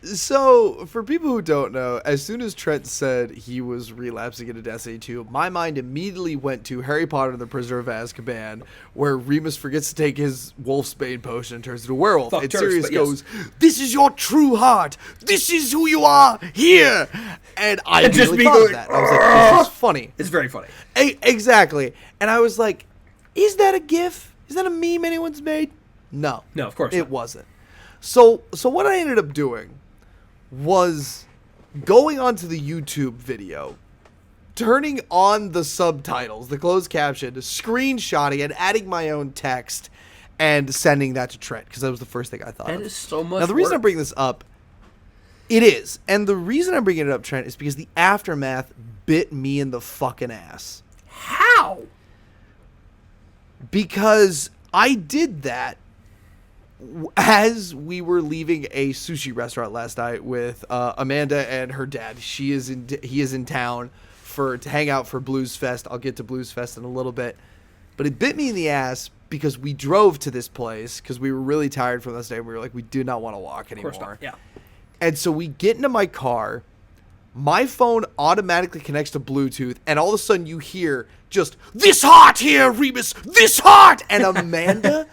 So, for people who don't know, as soon as Trent said he was relapsing into Destiny 2, my mind immediately went to Harry Potter and the Prisoner of Azkaban, where Remus forgets to take his wolfsbane potion and turns into a werewolf. And Sirius goes, "This is your true heart. This is who you are here." And I immediately thought of that. I was like, this is funny.
It's very funny.
Exactly. And I was like, is that a GIF? Is that a meme anyone's made? No.
No, of course not.
It wasn't. So what I ended up doing was going onto the YouTube video, turning on the subtitles, the closed caption, screenshotting and adding my own text, and sending that to Trent, because that was the first thing I thought of.
That is so much
Now, the reason
work.
I'm bringing this up, it is, and the reason I'm bringing it up, Trent, is because the aftermath bit me in the fucking ass.
How?
Because I did that as we were leaving a sushi restaurant last night with Amanda and her dad. He is in town to hang out for Blues Fest. I'll get to Blues Fest in a little bit. But it bit me in the ass because we drove to this place because we were really tired from this day. We were like, we do not want to walk anymore.
Of course not. Yeah.
And so we get into my car. My phone automatically connects to Bluetooth, and all of a sudden you hear just, "This heart here, Remus, this heart!" And Amanda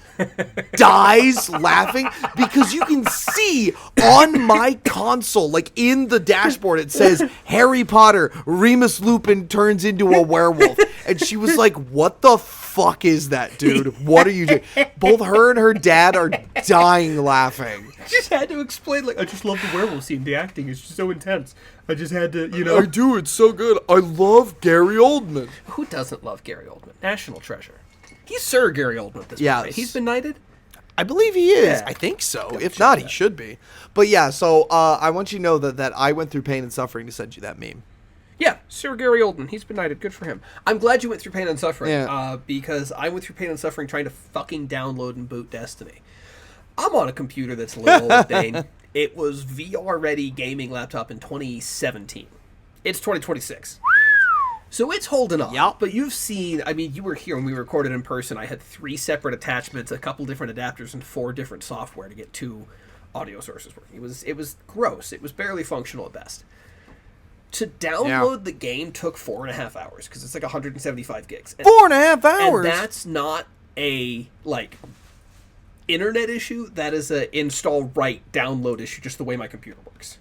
dies laughing because you can see on my console, in the dashboard, it says, "Harry Potter, Remus Lupin turns into a werewolf." And she was like, "What the fuck is that, dude? What are you doing?" Both her and her dad are dying laughing.
Just had to explain, I just love the werewolf scene. The acting is just so intense. I just had to,
I do. It's so good. I love Gary Oldman.
Who doesn't love Gary Oldman? National treasure. He's Sir Gary Oldman at this point, right? He's been knighted?
I believe he is.
Yeah.
I think so. If not, he should be. But yeah, so I want you to know that I went through pain and suffering to send you that meme.
Yeah, Sir Gary Oldman. He's been knighted. Good for him. I'm glad you went through pain and suffering,
Yeah.
because I went through pain and suffering trying to fucking download and boot Destiny. I'm on a computer that's a little old, Dane. It was VR-ready gaming laptop in 2017. It's 2026. So it's holding up.
Yep.
But you've seen, you were here when we recorded in person. I had 3 separate attachments, a couple different adapters, and 4 different software to get to audio sources working. It was gross. It was barely functional at best. To download the game took 4.5 hours because it's like 175 gigs.
4.5 hours.
And that's not a internet issue. That is a install right download issue. Just the way my computer works.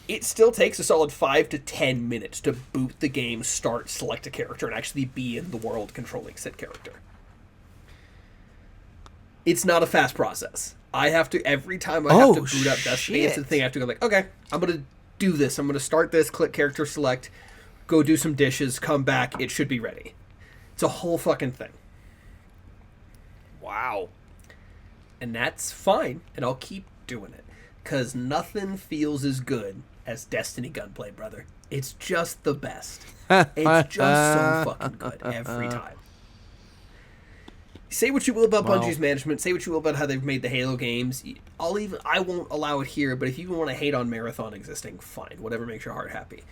It still takes a solid 5 to 10 minutes to boot the game, start, select a character, and actually be in the world controlling said character. It's not a fast process. I have to every time I have to boot up Destiny. It's the thing I have to go like, okay, I'm gonna do this. I'm going to start this, click character select, go do some dishes, come back, it should be ready. It's a whole fucking thing.
Wow.
And that's fine, and I'll keep doing it. Because nothing feels as good as Destiny gunplay, brother. It's just the best. It's just so fucking good every time. Say what you will about Bungie's management. Say what you will about how they've made the Halo games. I won't allow it here. But if you want to hate on Marathon existing, fine. Whatever makes your heart happy.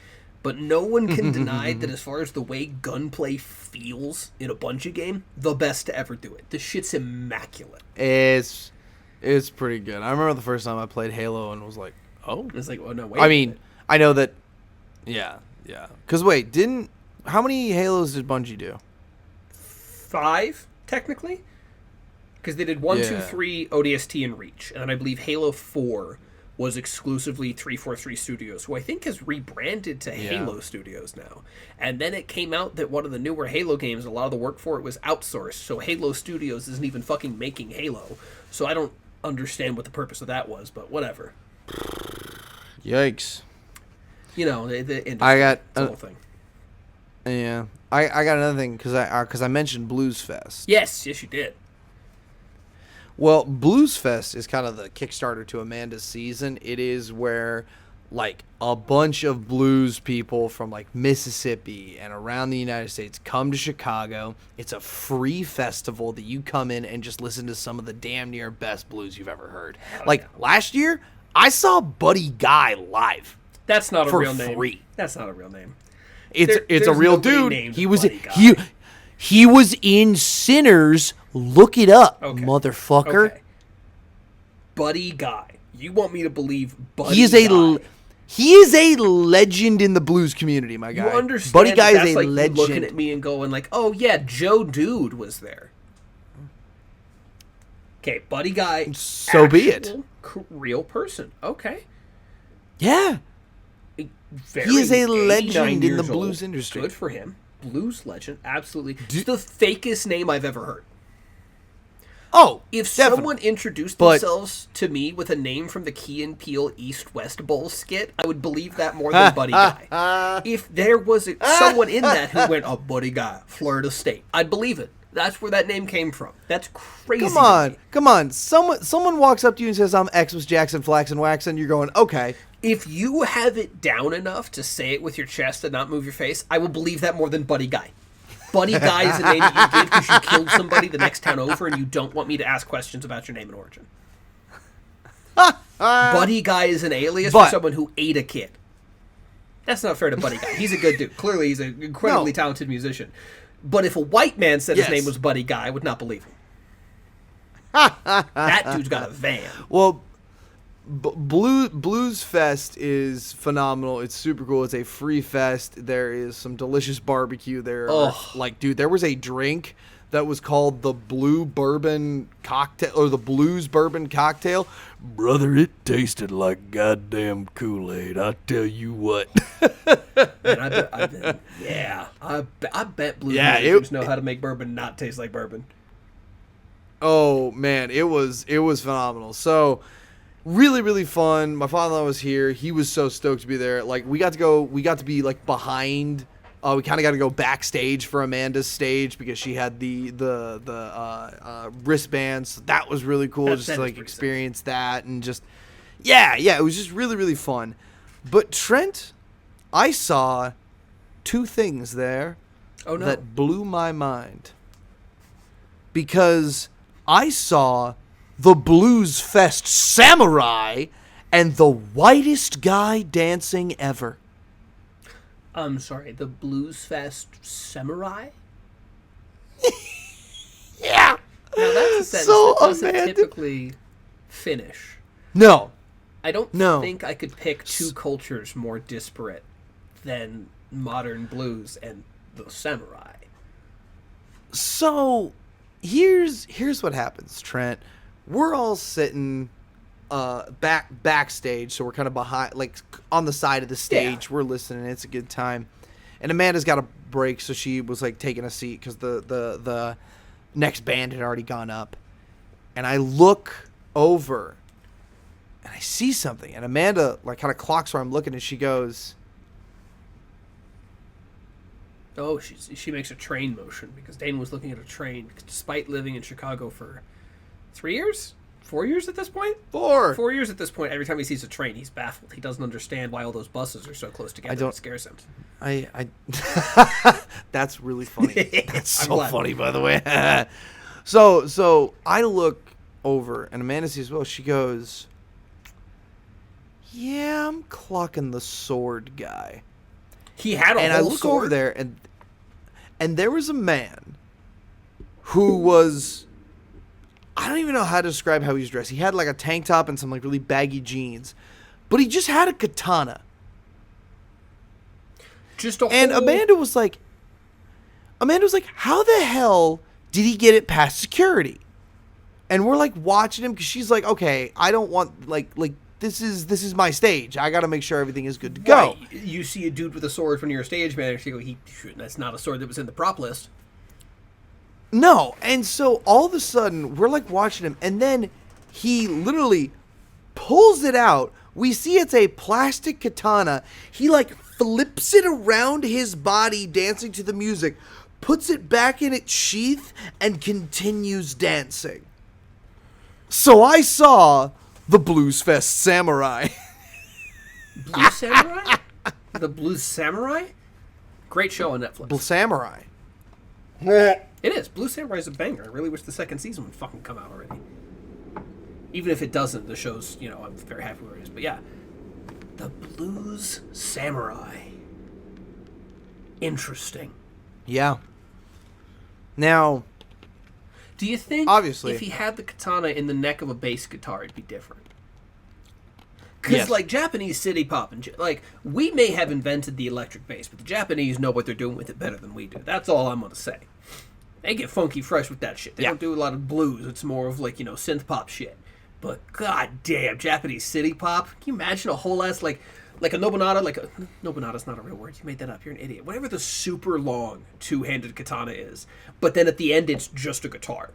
But no one can deny that as far as the way gunplay feels in a Bungie game, the best to ever do it. This shit's immaculate.
It's pretty good. I remember the first time I played Halo and was like, oh.
It's like, oh no, wait.
I mean, I know that. Yeah. Because wait, how many Halos did Bungie do?
5. Technically, because they did 1, 2, 3, ODST, and Reach, and then I believe Halo 4 was exclusively 343 Studios, who I think has rebranded to Halo Studios now. And then it came out that one of the newer Halo games, a lot of the work for it was outsourced, so Halo Studios isn't even fucking making Halo. So I don't understand what the purpose of that was, but whatever.
Yikes!
You know, the industry,
I got
the whole thing.
Yeah, I got another thing because I mentioned Blues Fest.
Yes, you did.
Well, Blues Fest is kind of the Kickstarter to Amanda's season. It is where like a bunch of blues people from like Mississippi and around the United States come to Chicago. It's a free festival that you come in and just listen to some of the damn near best blues you've ever heard. Last year, I saw Buddy Guy live.
That's not a real name.
For free.
That's not a real name.
It's a real dude. He was in Sinners. Look it up, motherfucker.
Okay. Buddy Guy. You want me to believe Buddy Guy?
He is a legend in the blues community, my guy.
You understand?
Buddy Guy is a
like
legend.
Looking at me and going like, "Oh yeah, Joe Dude was there." Okay, Buddy Guy.
So be it.
Real person. Okay.
Yeah. He is a legend in the
old.
blues industry.
Good for him. Blues legend. Absolutely. It's the fakest name I've ever heard.
Oh,
if
definitely.
someone introduced themselves to me with a name from the Key and Peele East-West Bowl skit, I would believe that more than Buddy Guy. If there was someone in that who went, "Oh, Buddy Guy, Florida State," I'd believe it. That's where that name came from. That's crazy.
Come on. Someone walks up to you and says, "I'm X was Jackson Flaxen Waxen." You're going, okay.
If you have it down enough to say it with your chest and not move your face, I will believe that more than Buddy Guy. Buddy Guy is a name that you give because you killed somebody the next town over and you don't want me to ask questions about your name and origin. Buddy Guy is an alias for someone who ate a kid. That's not fair to Buddy Guy. He's a good dude. Clearly, he's an incredibly talented musician. But if a white man said his name was Buddy Guy, I would not believe him. That dude's got a van.
Well, Blues Fest is phenomenal. It's super cool. It's a free fest. There is some delicious barbecue there. Dude, there was a drink that was called the Blue Bourbon Cocktail, or the Blues Bourbon Cocktail. Brother, it tasted like goddamn Kool-Aid. I tell you what.
Man, I bet blues musicians know how to make bourbon not taste like bourbon.
Oh man, it was phenomenal. So really, really fun. My father-in-law was here. He was so stoked to be there. Like we got to be like behind. We kind of got to go backstage for Amanda's stage because she had the wristbands. So that was really cool. Just to like experience that and just it was just really, really fun. But Trent, I saw two things there that blew my mind because I saw the Blues Fest Samurai and the whitest guy dancing ever.
I'm sorry, the Blues Fest Samurai?
Yeah.
Now that's a sentence that doesn't typically finish.
No.
I don't
No.
think I could pick two cultures more disparate than modern blues and the samurai.
So here's what happens, Trent. We're all sitting backstage, so we're kind of behind, like on the side of the stage.
Yeah.
We're listening. It's a good time. And Amanda's got a break, so she was like taking a seat because the next band had already gone up. And I look over and I see something, and Amanda like kind of clocks where I'm looking, and she goes,
Oh, she makes a train motion because Dane was looking at a train despite living in Chicago for 3 years? 4 years at this point?
4
years at this point. Every time he sees a train, he's baffled. He doesn't understand why all those buses are so close together. It scares him.
I that's really funny. That's
I'm
so
glad.
funny, by the way. So I look over, and Amanda sees, well, she goes, yeah, I'm clocking the sword guy.
He had a
And
whole
I look
sword.
over there, and there was a man who was, I don't even know how to describe how he was dressed. He had like a tank top and some like really baggy jeans, but he just had a katana.
Just a
And
whole...
Amanda was like, how the hell did he get it past security? And we're like watching him because she's like, okay, I don't want like this is my stage. I got to make sure everything is good to go.
Right. You see a dude with a sword from your stage manager, you go, that's not a sword that was in the prop list.
No, and so all of a sudden we're like watching him, and then he literally pulls it out. We see it's a plastic katana. He like flips it around his body, dancing to the music, puts it back in its sheath, and continues dancing. So I saw the Blues Fest Samurai.
Blue Samurai? The Blue Samurai? Great show on Netflix.
Samurai.
It is. Blue Samurai is a banger. I really wish the second season would fucking come out already. Even if it doesn't, the show's, I'm very happy where it is. But yeah, the Blues Samurai. Interesting.
Yeah. Now,
Do you think
Obviously.
if he had the katana in the neck of a bass guitar, it'd be different? Because,
Yes.
like, Japanese city pop, and we may have invented the electric bass, but the Japanese know what they're doing with it better than we do. That's all I'm going to say. They get funky fresh with that shit. They don't do a lot of blues. It's more of, like, synth pop shit. But, god damn, Japanese city pop? Can you imagine a whole ass, like a Nobunada, Nobunada's not a real word. You made that up. You're an idiot. Whatever the super long two-handed katana is. But then at the end, it's just a guitar.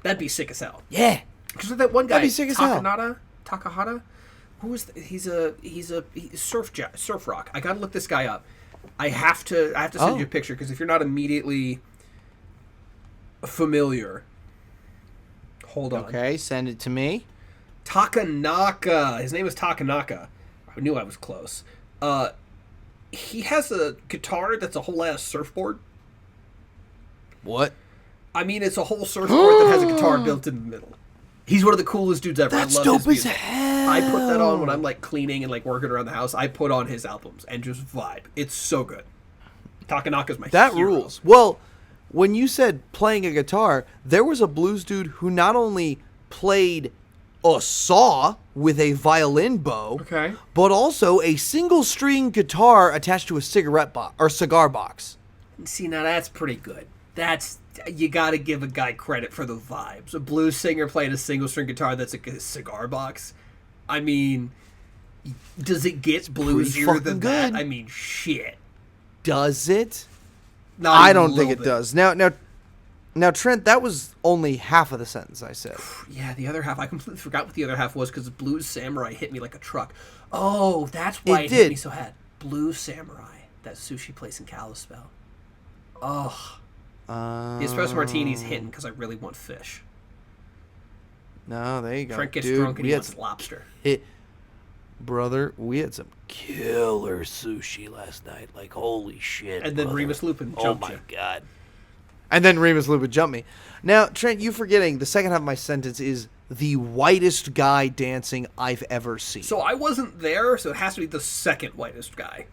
That'd be sick as hell.
yeah.
Because that one guy,
That'd be sick as hell.
Takahata, who is he's surf rock. I gotta look this guy up. I have to send you a picture because if you're not immediately familiar, hold on.
Okay, send it to me.
Takanaka. His name is Takanaka. I knew I was close. He has a guitar that's a whole ass surfboard.
What?
I mean, it's a whole surfboard that has a guitar built in the middle. He's one of the coolest dudes ever.
That's
I love
dope
his music.
as hell.
I put that on when I'm like cleaning and like working around the house. I put on his albums and just vibe. It's so good. Takanaka's my
That
hero.
rules. Well, when you said playing a guitar, there was a blues dude who not only played a saw with a violin bow,
Okay.
but also a single string guitar attached to a cigar box.
See, now that's pretty good. You got to give a guy credit for the vibes. A blues singer playing a single string guitar that's a cigar box. I mean, does it get bluesier
fucking
than
good.
that? I mean, shit.
Does it?
Not
I
even a
don't think
little
it
bit.
does. Now, Trent, that was only half of the sentence I said.
Yeah, the other half. I completely forgot what the other half was because Blues Samurai hit me like a truck. Oh, that's why it hit
did.
me so hard. Blues Samurai, that sushi place in Kalispell. Oh, the espresso martini's hitting because I really want fish.
No, there you go.
Trent gets
Dude,
drunk and
we
he
had
wants lobster.
Brother, we had some killer sushi last night. Like, holy shit.
And then
brother.
Remus Lupin
Oh
jumped
my
you.
god. And then Remus Lupin jumped me. Now, Trent, you forgetting the second half of my sentence is the whitest guy dancing I've ever seen.
So I wasn't there, so it has to be the second whitest guy.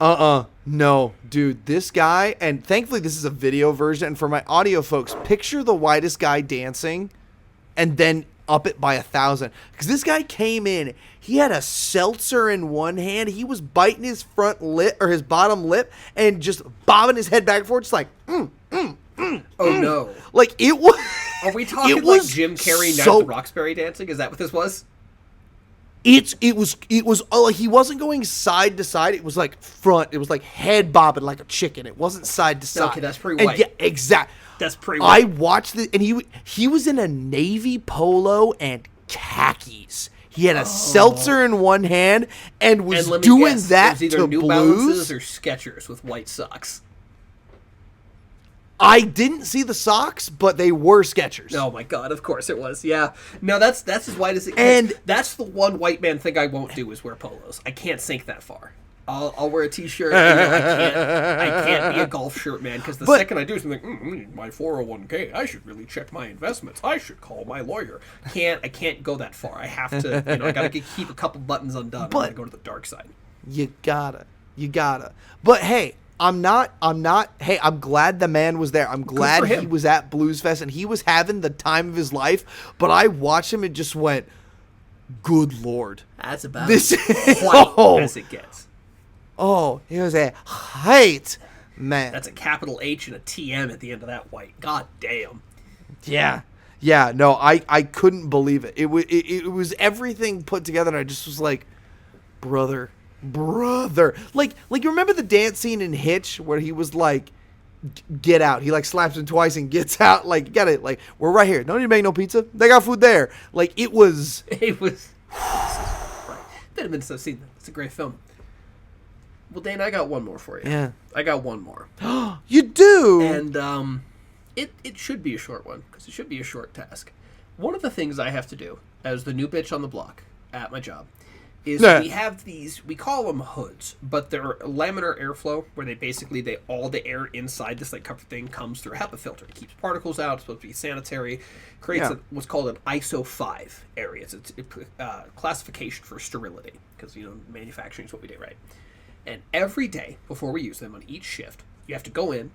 No, dude, this guy, and thankfully this is a video version, and for my audio folks, picture the whitest guy dancing, and then up it by 1,000. Because this guy came in, he had a seltzer in one hand, he was biting his front lip or his bottom lip and just bobbing his head back and forth, just like,
Oh no!
like it was.
Are we talking
it
like
was
Jim Carrey Night
so-
at the Roxbury dancing? Is that what this was?
It was like he wasn't going side to side. It was like front. It was like head bobbing like a chicken. It wasn't side to side.
Okay, that's pretty
And
white.
yeah, exact.
That's pretty.
I
White.
watched it, and he was in a navy polo and khakis. He had a seltzer in one hand and was
And let me
doing
guess,
that
it was either
to
New
blues.
Balances or Skechers with white socks.
I didn't see the socks, but they were Skechers.
Oh my god! Of course it was. Yeah. No, that's as white as it gets.
And-
that's the one white man thing I won't do is wear polos. I can't sink that far. I'll wear a t-shirt. And, I can't be a golf shirt man because the
But-
second I do something, my 401k, I should really check my investments. I should call my lawyer. I can't go that far. I have to. I gotta keep a couple buttons undone. I'm gonna go to the dark side.
You gotta. But hey, I'm glad the man was there. I'm glad
for
he
him.
was at Blues Fest and he was having the time of his life. But I watched him and just went, good Lord.
That's about
This-
as white
Oh.
as it gets.
Oh, he was a height man.
That's a capital H and a TM at the end of that white. God damn.
Yeah. Yeah, no, I couldn't believe it. It was everything put together, and I just was like, brother. Like you remember the dance scene in Hitch where he was like, get out. He like slaps him twice and gets out. Like, get it. Like, we're right here. Don't need to make no pizza. They got food there. Like, it was.
It was. Right. Been a minute since I've seen that. It's a great film. Well, Dane, I got one more for you.
Yeah.
I got one more.
You do.
And it should be a short one because it should be a short task. One of the things I have to do as the new bitch on the block at my job is
Yeah.
we have these, we call them hoods, but they're laminar airflow where all the air inside this like cover thing comes through a HEPA filter. It keeps particles out. It's supposed to be sanitary. Creates
Yeah.
what's called an ISO 5 area. It's a classification for sterility because manufacturing is what we do, right? And every day before we use them on each shift, you have to go in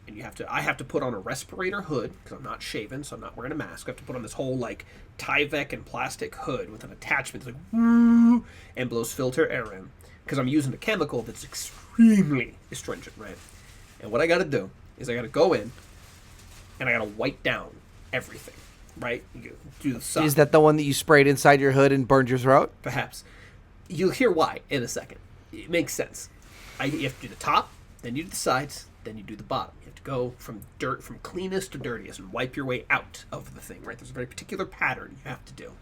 and I have to put on a respirator hood because I'm not shaven, so I'm not wearing a mask. I have to put on this whole like Tyvek and plastic hood with an attachment that's like woo, and blows filter air in because I'm using a chemical that's extremely astringent, right? And what I got to do is I got to go in and I got to wipe down everything, right? You do the side.
Is that the one that you sprayed inside your hood and burned your throat?
Perhaps. You'll hear why in a second. It makes sense. You have to do the top, then you do the sides, then you do the bottom. You have to go from cleanest to dirtiest and wipe your way out of the thing, right? There's a very particular pattern you have to do.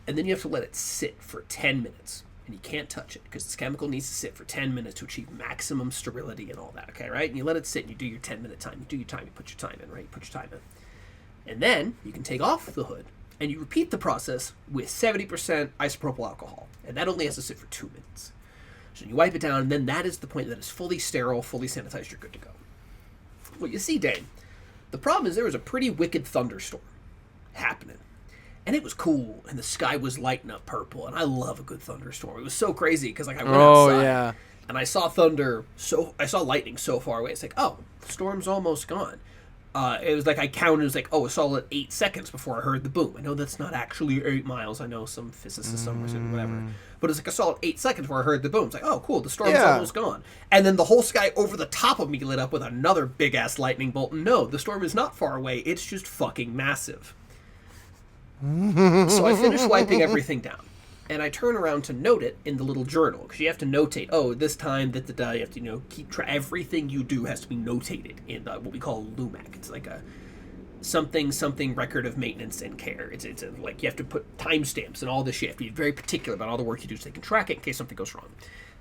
And then you have to let it sit for 10 minutes. And you can't touch it because this chemical needs to sit for 10 minutes to achieve maximum sterility and all that, okay, right? And you let it sit and you do your 10-minute time. You do your time, you put your time in, right? You put your time in. And then you can take off the hood and you repeat the process with 70% isopropyl alcohol. And that only has to sit for 2 minutes. So you wipe it down, and then that is the point that it's fully sterile, fully sanitized, you're good to go. Well, you see, Dane, the problem is there was a pretty wicked thunderstorm happening. And it was cool, and the sky was lighting up purple, and I love a good thunderstorm. It was so crazy, because I went outside, and I saw I saw lightning so far away. It's like, oh, the storm's almost gone. It was like I counted, it was like, a solid 8 seconds before I heard the boom. I know that's not actually 8 miles. I know some physicists somewhere said whatever. But it's like a solid 8 seconds before I heard the boom. It's like, oh, cool, the storm's almost gone. And then the whole sky over the top of me lit up with another big-ass lightning bolt. No, the storm is not far away. It's just fucking massive. So I finished wiping everything down. And I turn around to note it in the little journal because you have to notate. Oh, this time that you have to keep track. Everything you do has to be notated in what we call LUMAC. It's like a something record of maintenance and care. It's like you have to put timestamps and all this shit. You have to be very particular about all the work you do so they can track it in case something goes wrong.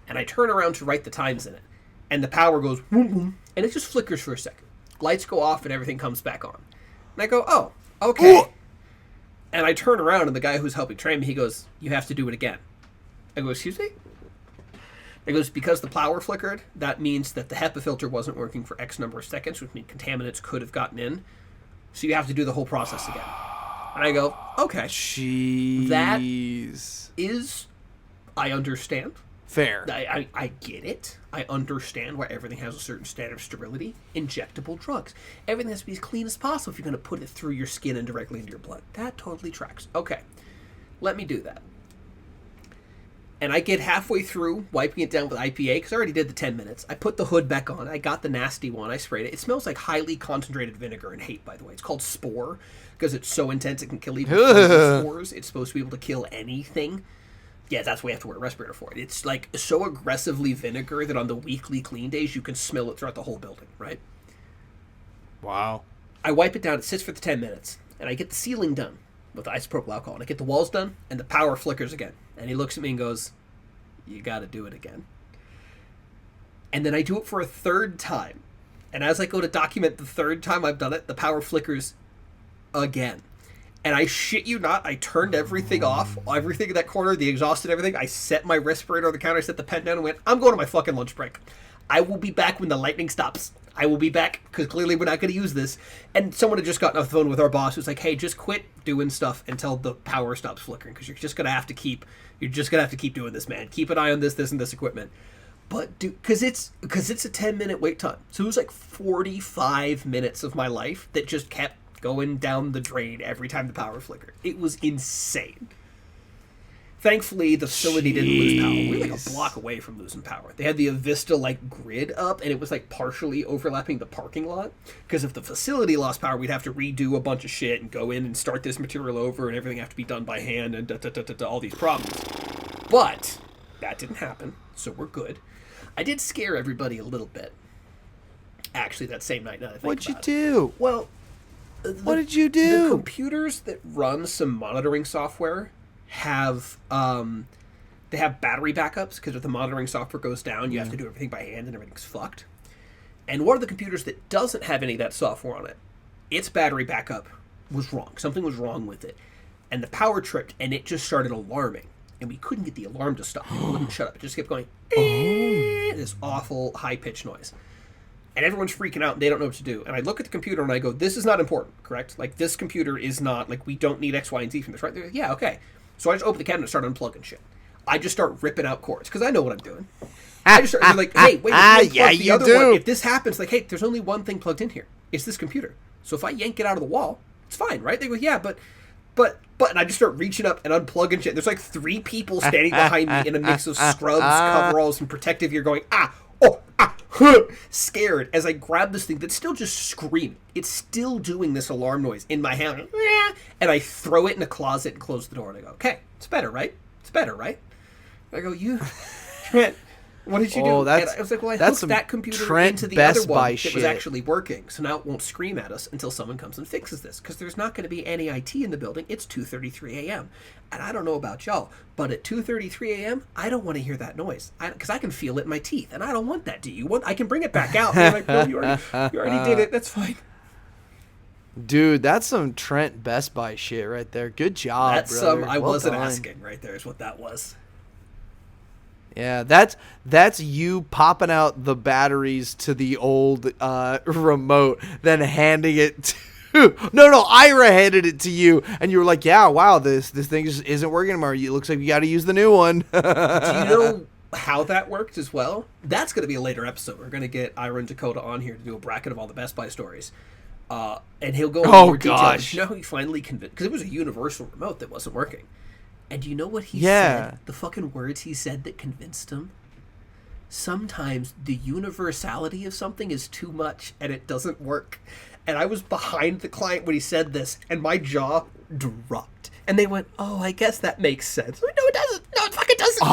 And I turn around to write the times in it, and the power goes boom boom, and it just flickers for a second. Lights go off and everything comes back on. And I go, oh, okay. And I turn around, and the guy who's helping train me, he goes, you have to do it again. I go, excuse me? It goes, because the power flickered, that means that the HEPA filter wasn't working for X number of seconds, which means contaminants could have gotten in. So you have to do the whole process again. And I go, okay.
Jeez.
That is, I understand.
Fair.
I get it. I understand why everything has a certain standard of sterility. Injectable drugs. Everything has to be as clean as possible if you're going to put it through your skin and directly into your blood. That totally tracks. Okay, let me do that. And I get halfway through wiping it down with IPA, because I already did the 10 minutes. I put the hood back on. I got the nasty one. I sprayed it. It smells like highly concentrated vinegar and hate, by the way. It's called Spore, because it's so intense it can kill even spores. It's supposed to be able to kill anything. Yeah, that's why you have to wear a respirator for it. It's like so aggressively vinegar that on the weekly clean days, you can smell it throughout the whole building, right?
Wow.
I wipe it down. It sits for the 10 minutes. And I get the ceiling done with isopropyl alcohol. And I get the walls done, and the power flickers again. And he looks at me and goes, you got to do it again. And then I do it for a third time. And as I go to document the third time I've done it, the power flickers again. And I shit you not, I turned everything off, everything in that corner, the exhaust and everything. I set my respirator on the counter, I set the pen down and went, I'm going to my fucking lunch break. I will be back when the lightning stops. I will be back, because clearly we're not going to use this. And someone had just gotten off the phone with our boss who's like, hey, just quit doing stuff until the power stops flickering, because you're just going to have to keep doing this, man. Keep an eye on this, and this equipment. But because it's a 10-minute wait time. So it was like 45 minutes of my life that just kept going down the drain every time the power flickered. It was insane. Thankfully, the facility didn't lose power. We were like a block away from losing power. They had the Avista like grid up, and it was like partially overlapping the parking lot. Because if the facility lost power, we'd have to redo a bunch of shit and go in and start this material over, and everything have to be done by hand, and all these problems. But that didn't happen, so we're good. I did scare everybody a little bit. Actually, that same night. Now that I think
What'd you
about it.
do?
Well,
What did you do?
The computers that run some monitoring software have they have battery backups, because if the monitoring software goes down, you have to do everything by hand and everything's fucked. And one of the computers that doesn't have any of that software on it, its battery backup was wrong. Something was wrong with it. And the power tripped, and it just started alarming. And we couldn't get the alarm to stop. It wouldn't shut up. It just kept going, this awful high-pitched noise. And everyone's freaking out, and they don't know what to do. And I look at the computer, and I go, this is not important, correct? Like, this computer is not, like, we don't need X, Y, and Z from this, right? They're like, yeah, okay. So I just open the cabinet and start unplugging shit. I just start ripping out cords, because I know what I'm doing. I just start, they're like, hey, wait,
yeah,
the
you
other
do.
one. If this happens, like, hey, there's only one thing plugged in here. It's this computer. So if I yank it out of the wall, it's fine, right? They go, yeah, but, and I just start reaching up and unplugging shit. There's like 3 people standing behind me in a mix of scrubs, coveralls, and protective gear going, scared as I grab this thing that's still just screaming. It's still doing this alarm noise in my hand. And I throw it in a closet and close the door. And I go, okay, it's better, right? It's better, right? And I go, Trent, what did you do? And I was like, well, I hooked that computer into the other one that was actually working. So now it won't scream at us until someone comes and fixes this. Because there's not going to be any IT in the building. It's 2:33 a.m. And I don't know about y'all, but at 2:33 a.m., I don't want to hear that noise. Because I can feel it in my teeth. And I don't want that. Do you want? I can bring it back out. And I'm like, no, you already did it. That's fine.
Dude, that's some Trent Best Buy shit right there. Good job,
That's
brother.
I
Well
wasn't
done.
asking right there is what that was.
Yeah, that's you popping out the batteries to the old remote, then handing it to No, Ira handed it to you, and you were like, yeah, wow, this thing just isn't working anymore. It looks like you got to use the new one.
Do you know how that worked as well? That's going to be a later episode. We're going to get Ira and Dakota on here to do a bracket of all the Best Buy stories. And he'll go into more detail.
Gosh.
You know how he finally convinced... Because it was a universal remote that wasn't working. And do you know what he said? The fucking words he said that convinced him? Sometimes the universality of something is too much and it doesn't work. And I was behind the client when he said this, and my jaw dropped. And they went, oh, I guess that makes sense. Like, no, it doesn't. No, it fucking doesn't.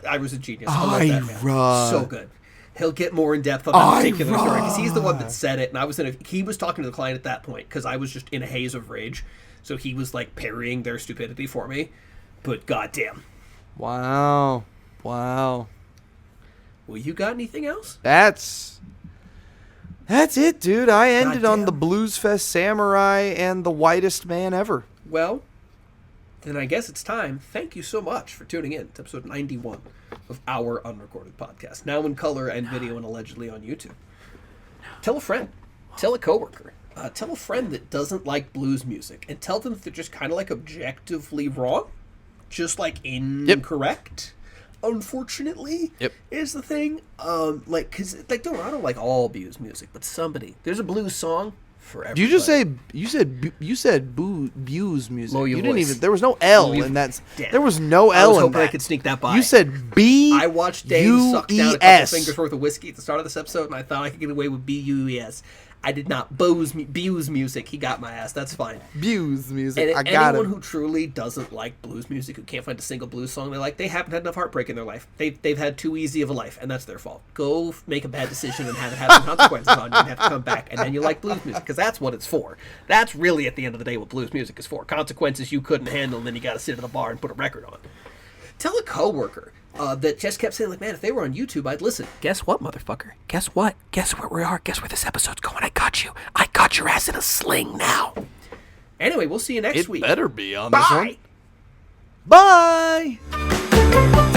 Ira's a genius. I love that man. So good. He'll get more in depth on that particular story because he's the one that said it, and he was talking to the client at that point because I was just in a haze of rage. So he was like parrying their stupidity for me. But goddamn.
Wow.
Well, you got anything else?
That's it, dude. I ended on the Blues Fest Samurai and the whitest man ever.
Well, then I guess it's time. Thank you so much for tuning in to episode 91 of our unrecorded podcast. Now in color and video and allegedly on YouTube. Tell a friend. Tell a coworker. Tell a friend that doesn't like blues music. And tell them that they're just kind of like objectively wrong. Just like incorrect. unfortunately.
Yep.
Is the thing. Like, cause like, don't I don't like all blues music, but there's a blues song for everybody.
Did you just say you said blues music?
Lower your
You didn't
voice.
even. There was no L
Lower your-
in that.
Damn.
There was no
I
L
was
in
hoping
that.
I could sneak that by.
You said B.
I watched Dave suck down a couple
U-E-S.
fingers worth of whiskey at the start of this episode, and I thought I could get away with B-U-E-S. I did not booze music. He got my ass. That's fine.
Blues music.
And
I got
anyone
it.
who truly doesn't like blues music, who can't find a single blues song they like, they haven't had enough heartbreak in their life. They've had too easy of a life, and that's their fault. Go make a bad decision and have it have some consequences on you and have to come back, and then you like blues music, because that's what it's for. That's really, at the end of the day, what blues music is for. Consequences you couldn't handle, and then you got to sit at a bar and put a record on. Tell a coworker that just kept saying, like, man, if they were on YouTube, I'd listen. Guess what, motherfucker? Guess what? Guess where we are? Guess where this episode's going? I got you. I got your ass in a sling now. Anyway, we'll see you next
It
week.
better be on this one.
Bye.
Bye.